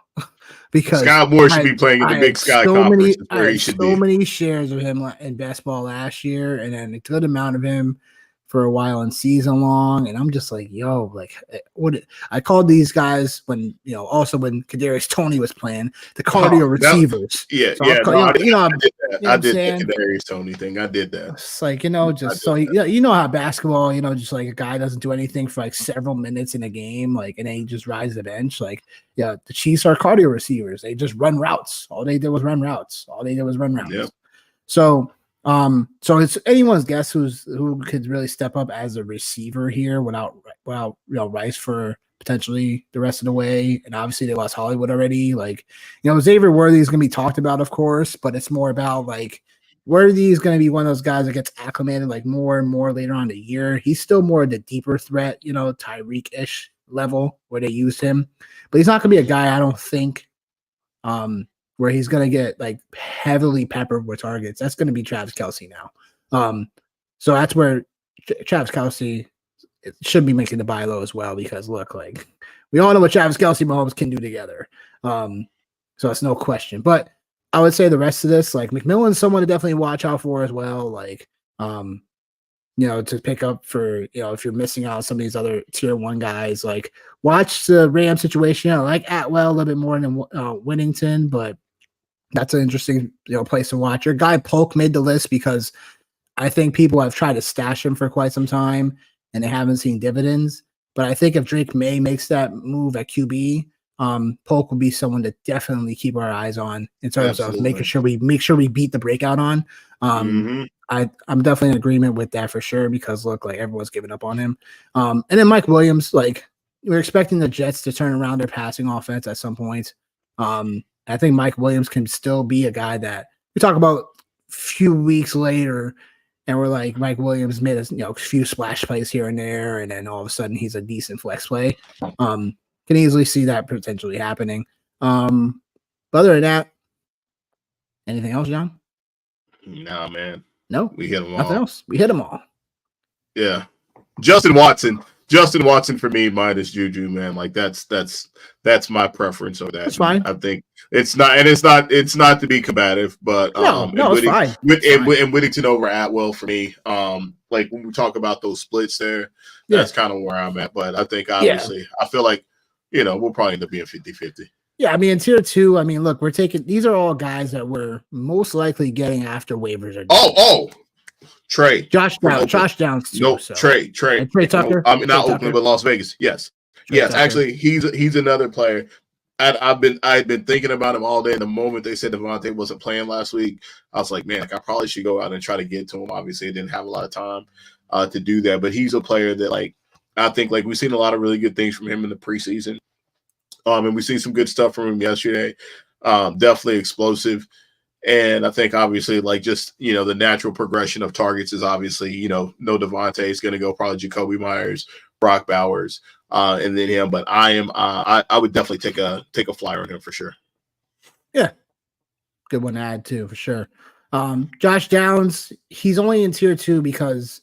because Sky Moore should be playing in the Big Sky Conference where he should be. So many shares of him in best ball last year, and then a good amount of him for a while in season long, and I'm just like, yo, like what I called these guys when also when Kadarius Toney was playing the cardio receivers. Yeah, so yeah, I did that. I did the Kadarius Toney thing. I did that. It's like just so how basketball, just like a guy doesn't do anything for like several minutes in a game, like and then he just rides the bench. Like the Chiefs are cardio receivers. They just run routes. All they did was run routes. Yep. So it's anyone's guess who could really step up as a receiver here without Rice for potentially the rest of the way. And obviously they lost Hollywood already. Like, Xavier Worthy is going to be talked about, of course, but it's more about like Worthy is going to be one of those guys that gets acclimated like more and more later on the year. He's still more the deeper threat, Tyreek-ish level where they use him, but he's not going to be a guy I don't think where he's going to get like heavily peppered with targets. That's going to be Travis Kelce now. So that's where Travis Kelce should be making the buy low as well, because look, like we all know what Travis Kelce and Mahomes can do together. So it's no question, but I would say the rest of this, like McMillan's someone to definitely watch out for as well. Like, to pick up for, if you're missing out on some of these other tier 1 guys, like watch the Ram situation. I like Atwell a little bit more than Winnington, but that's an interesting, place to watch. Your guy Polk made the list because I think people have tried to stash him for quite some time and they haven't seen dividends. But I think if Drake May makes that move at QB, Polk will be someone to definitely keep our eyes on in terms of making sure we beat the breakout on. I'm definitely in agreement with that for sure, because look, like everyone's giving up on him. And then Mike Williams, like we're expecting the Jets to turn around their passing offense at some point. I think Mike Williams can still be a guy that we talk about a few weeks later and we're like, Mike Williams made a few splash plays here and there, and then all of a sudden he's a decent flex play. Can easily see that potentially happening. But other than that, anything else, John? Nah, man. No, we hit them all. Nothing else. We hit them all. Yeah, Justin Watson for me minus Juju, man. Like that's my preference of that. That's fine. I think it's not to be combative, but it's fine. And Whittington over Atwell for me. Like when we talk about those splits there, that's kind of where I'm at. But I think obviously I feel like we'll probably end up being 50-50. Yeah, I mean, in tier 2, I mean, look, these are all guys that we're most likely getting after waivers are done. Trey. Josh Downs too. No, so. Trey Tucker. I mean, not Oakland, but Las Vegas. Yes. Yes, Tucker. Actually, he's another player. I'd been thinking about him all day. And the moment they said Devontae wasn't playing last week, I was like, man, like, I probably should go out and try to get to him. Obviously, I didn't have a lot of time to do that. But he's a player that, like, I think, like, we've seen a lot of really good things from him in the preseason. And we see some good stuff from him yesterday. Definitely explosive. And I think obviously like just, the natural progression of targets is obviously, no Devontae is going to go, probably Jacoby Myers, Brock Bowers, and then him. But I would definitely take a flyer on him for sure. Yeah. Good one to add too, for sure. Josh Downs, he's only in tier 2 because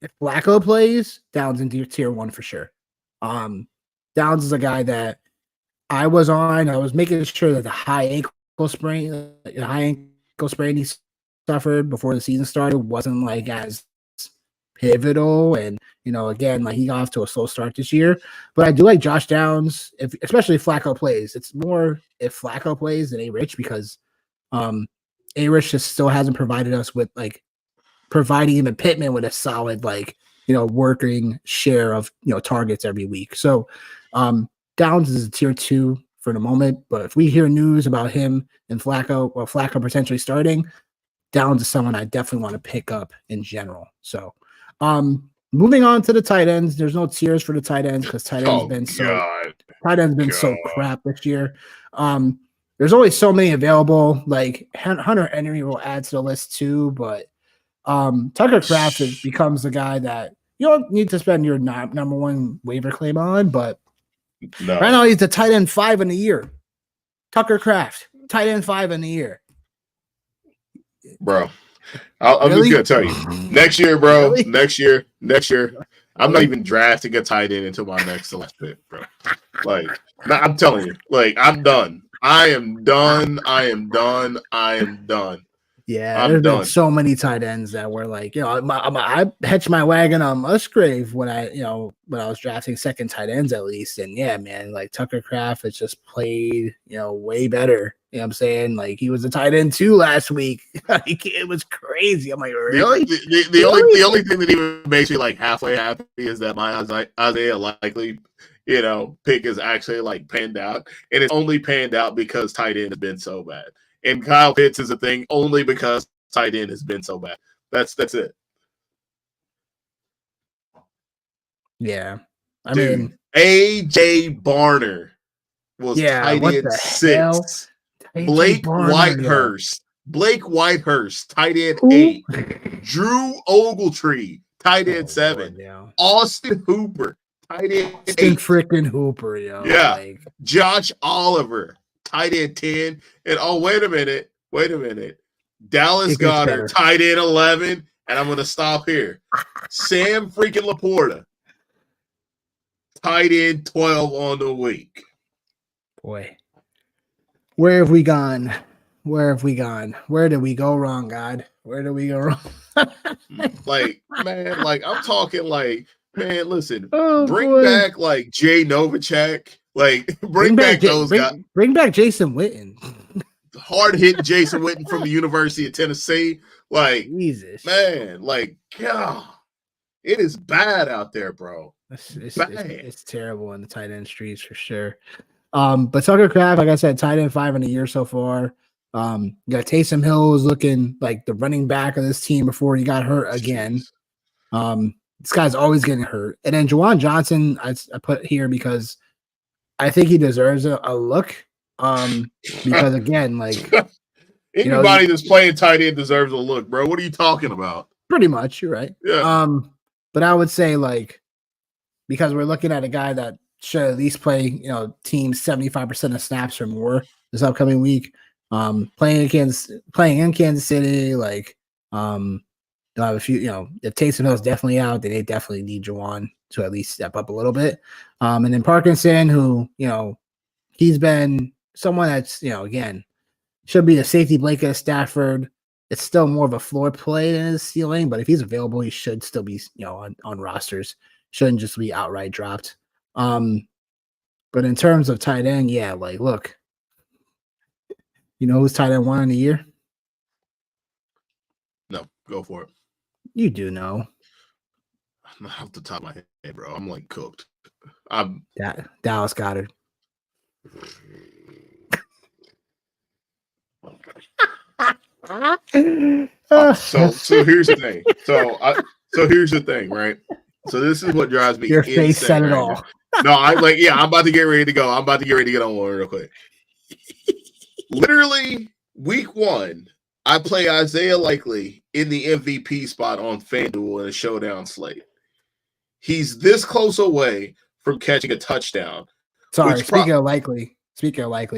if Flacco plays, Downs in tier 1 for sure. Downs is a guy that I was making sure that the high ankle sprain he suffered before the season started wasn't like as pivotal, and again, like he got off to a slow start this year. But I do like Josh Downs, especially if Flacco plays. It's more if Flacco plays than A Rich, because Arish just still hasn't provided us with providing even Pittman with a solid working share of targets every week. So Downs is a tier 2 for the moment, but if we hear news about him and Flacco potentially starting, Downs is someone I definitely want to pick up in general. So moving on to the tight ends, there's no tiers for the tight ends because tight ends been so crap this year. There's always so many available. Like Hunter Henry will add to the list too, but Tucker Kraft becomes the guy that you don't need to spend your number one waiver claim on, but right now he's the tight end 5 in the year. Tucker Kraft, tight end 5 in the year. Bro, I'm just going to tell you. Next year, bro, really? next year, I'm not even drafting a tight end until my next select pick, bro. I'm telling you, I'm done. I am done. Yeah, there's been so many tight ends that were I hitched my wagon on Musgrave when I was drafting second tight ends at least. And yeah, man, Tucker Kraft has just played, way better. You know what I'm saying? He was a tight end 2 last week. It was crazy. I'm like, really? The only thing that even makes me halfway happy is that my Isaiah Likely, pick is actually panned out. And it's only panned out because tight end has been so bad. And Kyle Pitts is a thing only because tight end has been so bad. That's it. Yeah. I mean, AJ Barner was tight end 6. Blake Whitehurst, tight end 8. Drew Ogletree, tight end 7. Lord, Austin Hooper, tight end 8. Freaking Hooper, yo. Yeah. Josh Oliver, tight end 10. And wait a minute. Dallas Goedert, tight end 11. And I'm going to stop here. Sam freaking Laporta, tight end 12 on the week. Boy. Where have we gone? Where did we go wrong, God? Where did we go wrong? I'm talking man, listen, bring back Jay Novacek. Bring back those guys. Bring back Jason Witten. Hard hitting Jason Witten from the University of Tennessee. Jesus. Man, God, it is bad out there, bro. It's terrible in the tight end streets for sure. But Tucker Kraft, like I said, tight end 5 in a year so far. You got Taysom Hill is looking like the running back of this team before he got hurt again. This guy's always getting hurt. And then Juwan Johnson, I put here because I think he deserves a look. Because again, anybody that's playing tight end deserves a look, bro. What are you talking about? Pretty much, you're right. Yeah. But I would say because we're looking at a guy that should at least play, team 75% of snaps or more this upcoming week. Playing in Kansas City, they'll have a few, if Taysom Hill's definitely out, then they definitely need Juwan to at least step up a little bit. And then Parkinson, who, he's been someone that's, again, should be a safety blanket of Stafford. It's still more of a floor play than his ceiling, but if he's available, he should still be, on rosters. Shouldn't just be outright dropped. But in terms of tight end, yeah, look, who's tight end 1 in a year? No, go for it. You do know. Not off the top of my head, bro. I'm cooked. Dallas Goedert. So here's the thing. So here's the thing, right? So this is what drives me Your face said it all. No, I'm about to get ready to go. I'm about to get ready to get on one real quick. Literally, week 1, I play Isaiah Likely in the MVP spot on FanDuel in a showdown slate. He's this close away from catching a touchdown. Sorry, speaking of Likely,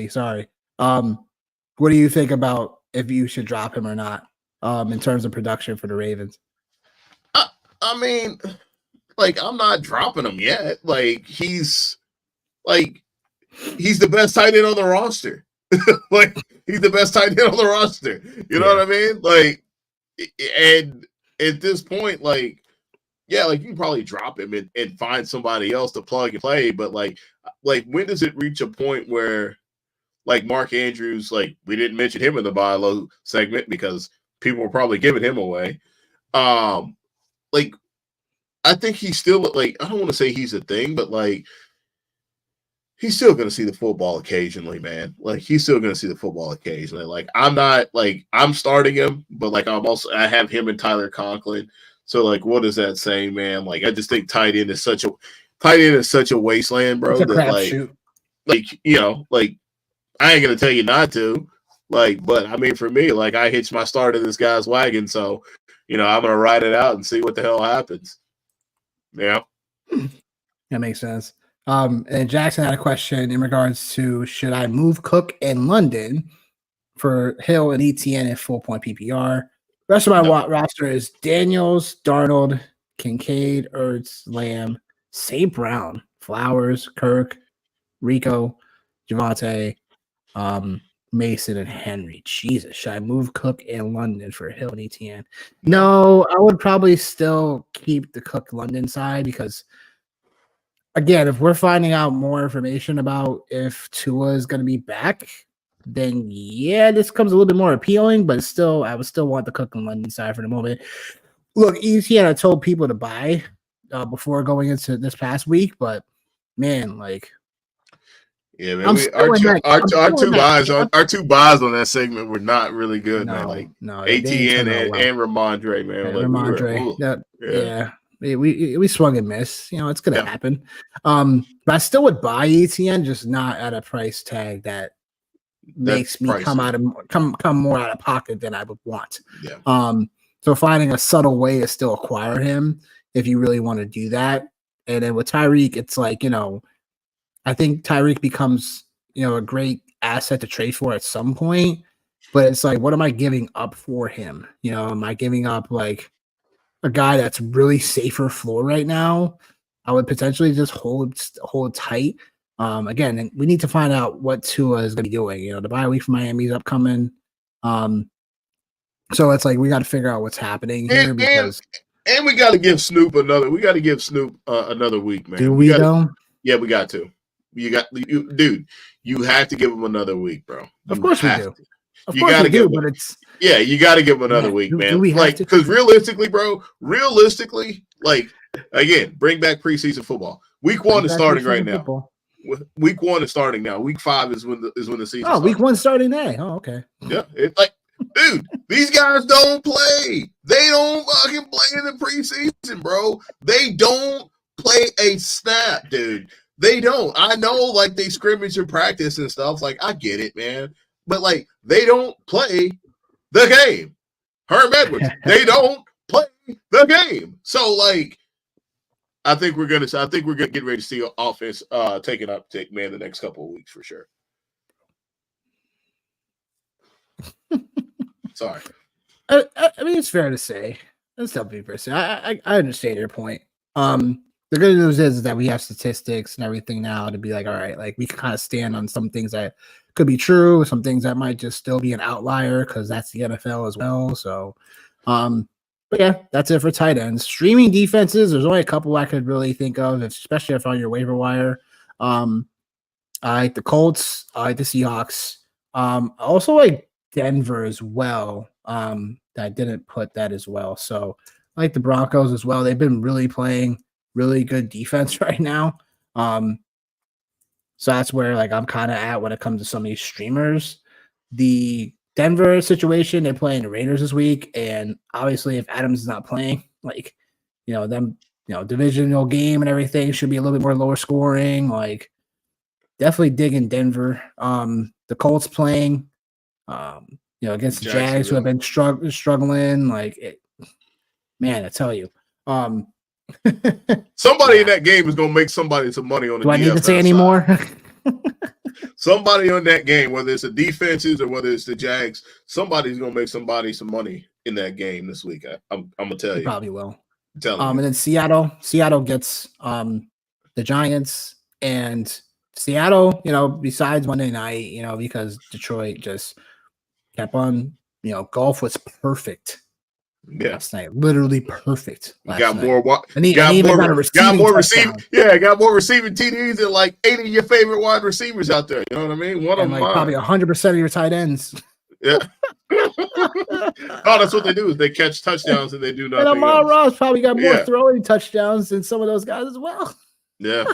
sorry. What do you think about if you should drop him or not in terms of production for the Ravens? I mean, I'm not dropping him yet. He's the best tight end on the roster. He's the best tight end on the roster. You know what I mean? And at this point, you can probably drop him and find somebody else to plug and play. But when does it reach a point where like Mark Andrews, like we didn't mention him in the buy low segment because people were probably giving him away. Like I think he's still like I don't want to say he's a thing, but like he's still going to see the football occasionally, man. Like he's still going to see the football occasionally. Like I'm not like I'm starting him, but like I have him and Tyler Conklin. So like, what does that say, man? Like I just think tight end is such a wasteland, bro. It's a That like like I ain't gonna tell you not to. Like, but I mean, for me, like I hitched my start in this guy's wagon, so I'm gonna ride it out and see what the hell happens. Yeah, that makes sense. And Jackson had a question in regards to should I move Cook and London for Hill and ETN at full point PPR? The rest of my roster is Daniels, Darnold, Kincaid, Ertz, Lamb, St. Brown, Flowers, Kirk, Rico, Javante, Mason, and Henry. Jesus, should I move Cook and London for Hill and ETN? No, I would probably still keep the Cook London side because again, if we're finding out more information about if Tua is going to be back, then yeah, this comes a little bit more appealing, but still, I would still want the Cook and London side for the moment. Look, ETN, I told people to buy before going into this past week, but man, like, yeah, man, our two buys on that segment were not really good, man. Like ATN and Ramondre, man. Like Ramondre, yeah. We swung and missed. It's gonna happen. But I still would buy ETN, just not at a price tag that makes me come more out of pocket than I would want. Yeah. So finding a subtle way to still acquire him if you really want to do that. And then with Tyreek, it's like, I think Tyreek becomes, a great asset to trade for at some point. But it's like, what am I giving up for him? Am I giving up like a guy that's really safer floor right now? I would potentially just hold tight. Again, and we need to find out what Tua is going to be doing. The bye week for Miami is upcoming. So it's like we got to figure out what's happening here because and we got to give Snoop another. We got to give Snoop another week, man. Do we though? Yeah, we got to. Dude. You have to give him another week, bro. Of course we do. You got to give him, but it's you got to give him another week, man. Because realistically, bro, like again, bring back preseason football. Week 1 is starting right now. Football. Week 1 is starting now. Week 5 is when the season. Oh, week 1 starting there. Oh, okay. Yeah, it's like, dude, these guys don't play. They don't fucking play in the preseason, bro. They don't play a snap, dude. They don't. I know, like, they scrimmage and practice and stuff. Like, I get it, man. But, like, they don't play the game. Herm Edwards, they don't play the game. So, like, I think we're gonna get ready to see offense taking uptick, man, the next couple of weeks for sure. Sorry. I mean, it's fair to say. That's definitely fair to say. I understand your point. The good news is that we have statistics and everything now to be like, all right, like we can kind of stand on some things that could be true, some things that might just still be an outlier because that's the NFL as well. So, but yeah, that's it for tight ends. Streaming defenses, there's only a couple I could really think of, especially if on your waiver wire. I like the Colts, I like the Seahawks. I also like Denver as well. I didn't put that as well. So I like the Broncos as well. They've been really playing really good defense right now. So that's where like I'm kind of at when it comes to some of these streamers. The Denver situation, they're playing the Raiders this week, and obviously if Adams is not playing, like them, divisional game and everything should be a little bit more lower scoring. Like definitely digging Denver. The Colts playing, against the Jags who have been struggling. Like man, I tell you, somebody in that game is gonna make somebody some money on the. Do I need to say any more? Somebody on that game, whether it's the defenses or whether it's the Jags, somebody's gonna make somebody some money in that game this week. I'm gonna tell you. Probably will. And then Seattle gets the Giants, and Seattle, besides Monday night, because Detroit just kept on, golf was perfect last night. Literally perfect. Got more. And he even got a receiving touchdown. Got more receiving TDs than like 8 of your favorite wide receivers out there. You know what I mean? One and of like probably 100% of your tight ends. Yeah. That's what they do is they catch touchdowns and they do nothing. And Amon Ross probably got more Yeah. throwing touchdowns than some of those guys as well. Yeah.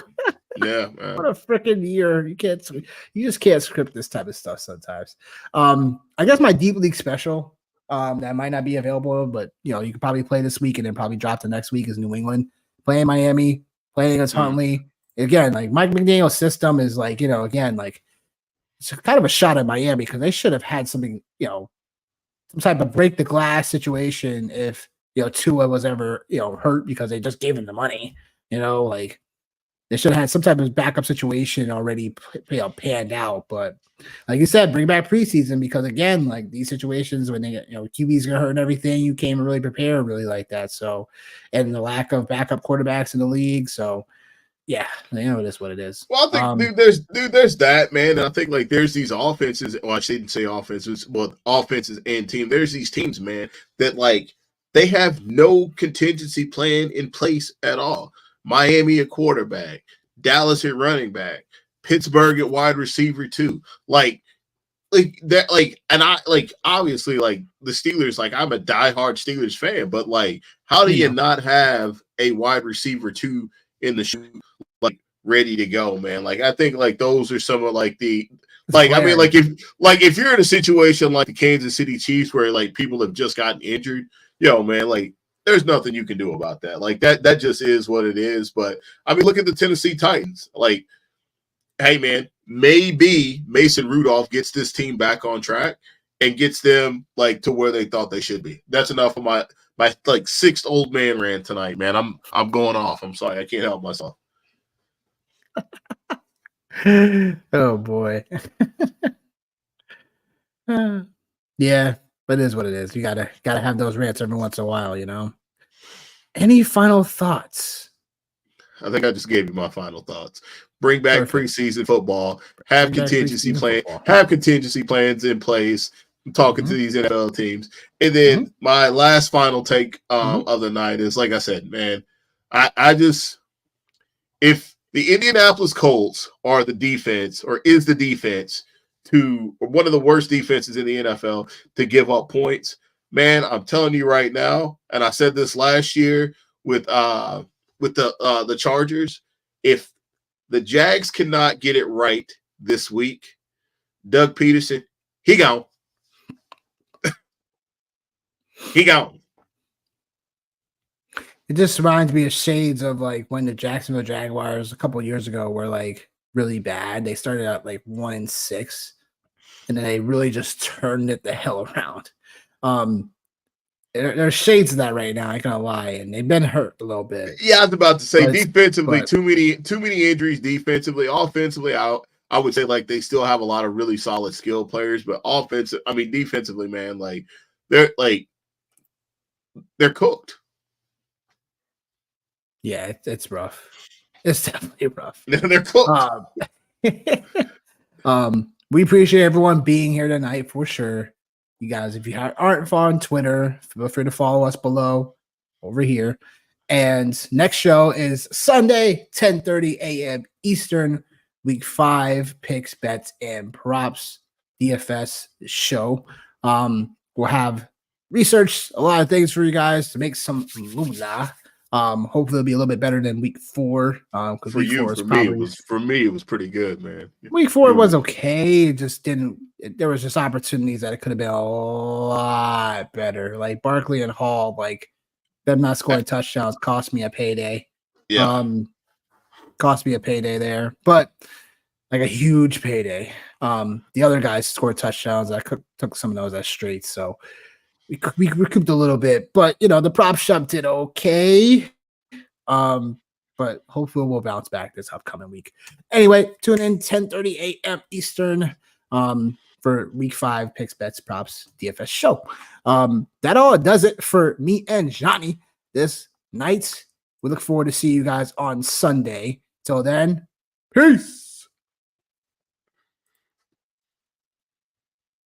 Yeah. Man. What a freaking year. You just can't script this type of stuff sometimes. I guess my deep league special that might not be available, but you could probably play this week and then probably drop the next week is New England playing Miami, playing against Huntley. Again, like Mike McDaniel's system is like, again, like it's kind of a shot at Miami because they should have had something, some type of break the glass situation if Tua was ever hurt because they just gave him the money. Like they should have had some type of backup situation already panned out. But like you said, bring back preseason because again, like these situations when they get QB's gonna hurt and everything, you can't really prepare really like that. So, and the lack of backup quarterbacks in the league, so. Yeah, it is what it is. Well, I think there's that, man. And I think like there's these offenses. Well, I shouldn't say offenses, but offenses and team. There's these teams, man, that like they have no contingency plan in place at all. Miami at quarterback, Dallas at running back, Pittsburgh at wide receiver too. Like that, and I like obviously like the Steelers. Like I'm a diehard Steelers fan, but like how do you not have a wide receiver too in the shoe? Like ready to go, man. Like I think like those are some of like the like I mean like if you're in a situation like the Kansas City Chiefs where like people have just gotten injured, man, like there's nothing you can do about that. Like that just is what it is. But I mean, look at the Tennessee Titans. Like, hey man, maybe Mason Rudolph gets this team back on track and gets them like to where they thought they should be. That's enough of my like sixth old man rant tonight, man. I'm going off. I'm sorry, I can't help myself. Oh boy. Yeah, but it is what it is. You gotta have those rants every once in a while, Any final thoughts? I think I just gave you my final thoughts. Bring back preseason football. Have contingency plans in place. I'm talking to these NFL teams. And then my last final take of the night is, like I said, man, I just if the Indianapolis Colts are the defense or is the defense to or one of the worst defenses in the NFL to give up points, man, I'm telling you right now, and I said this last year with the Chargers, if the Jags cannot get it right this week, Doug Peterson, he gone. He gone. It just reminds me of shades of like when the Jacksonville Jaguars a couple of years ago were like really bad. They started out like 1-6, and then they really just turned it the hell around. There's shades of that right now. I ain't gonna lie, and they've been hurt a little bit. Yeah, I was about to say defensively, too many injuries. Defensively, offensively, I would say like they still have a lot of really solid skill players, but defensively, man, like they're cooked. Yeah, it's rough. It's definitely rough. They're cooked. We appreciate everyone being here tonight for sure. You guys, if you aren't following Twitter, feel free to follow us below over here. And next show is Sunday, 10:30 a.m. Eastern, Week 5 picks, bets, and props DFS show. We'll have researched a lot of things for you guys to make some moolah. Hopefully it'll be a little bit better than Week 4. Because for me it was pretty good, man. Week 4 was okay. It just didn't. There was just opportunities that it could have been a lot better. Like Barkley and Hall, like them not scoring touchdowns cost me a payday. Yeah. Cost me a payday there, but like a huge payday. The other guys scored touchdowns. I took some of those as straight, so we recouped a little bit. But the prop shop did okay. But hopefully we'll bounce back this upcoming week. Anyway, tune in 10:30 a.m. Eastern for Week 5 picks, bets, props, DFS show. That all does it for me and Johnny this night. We look forward to see you guys on Sunday. Till then, peace.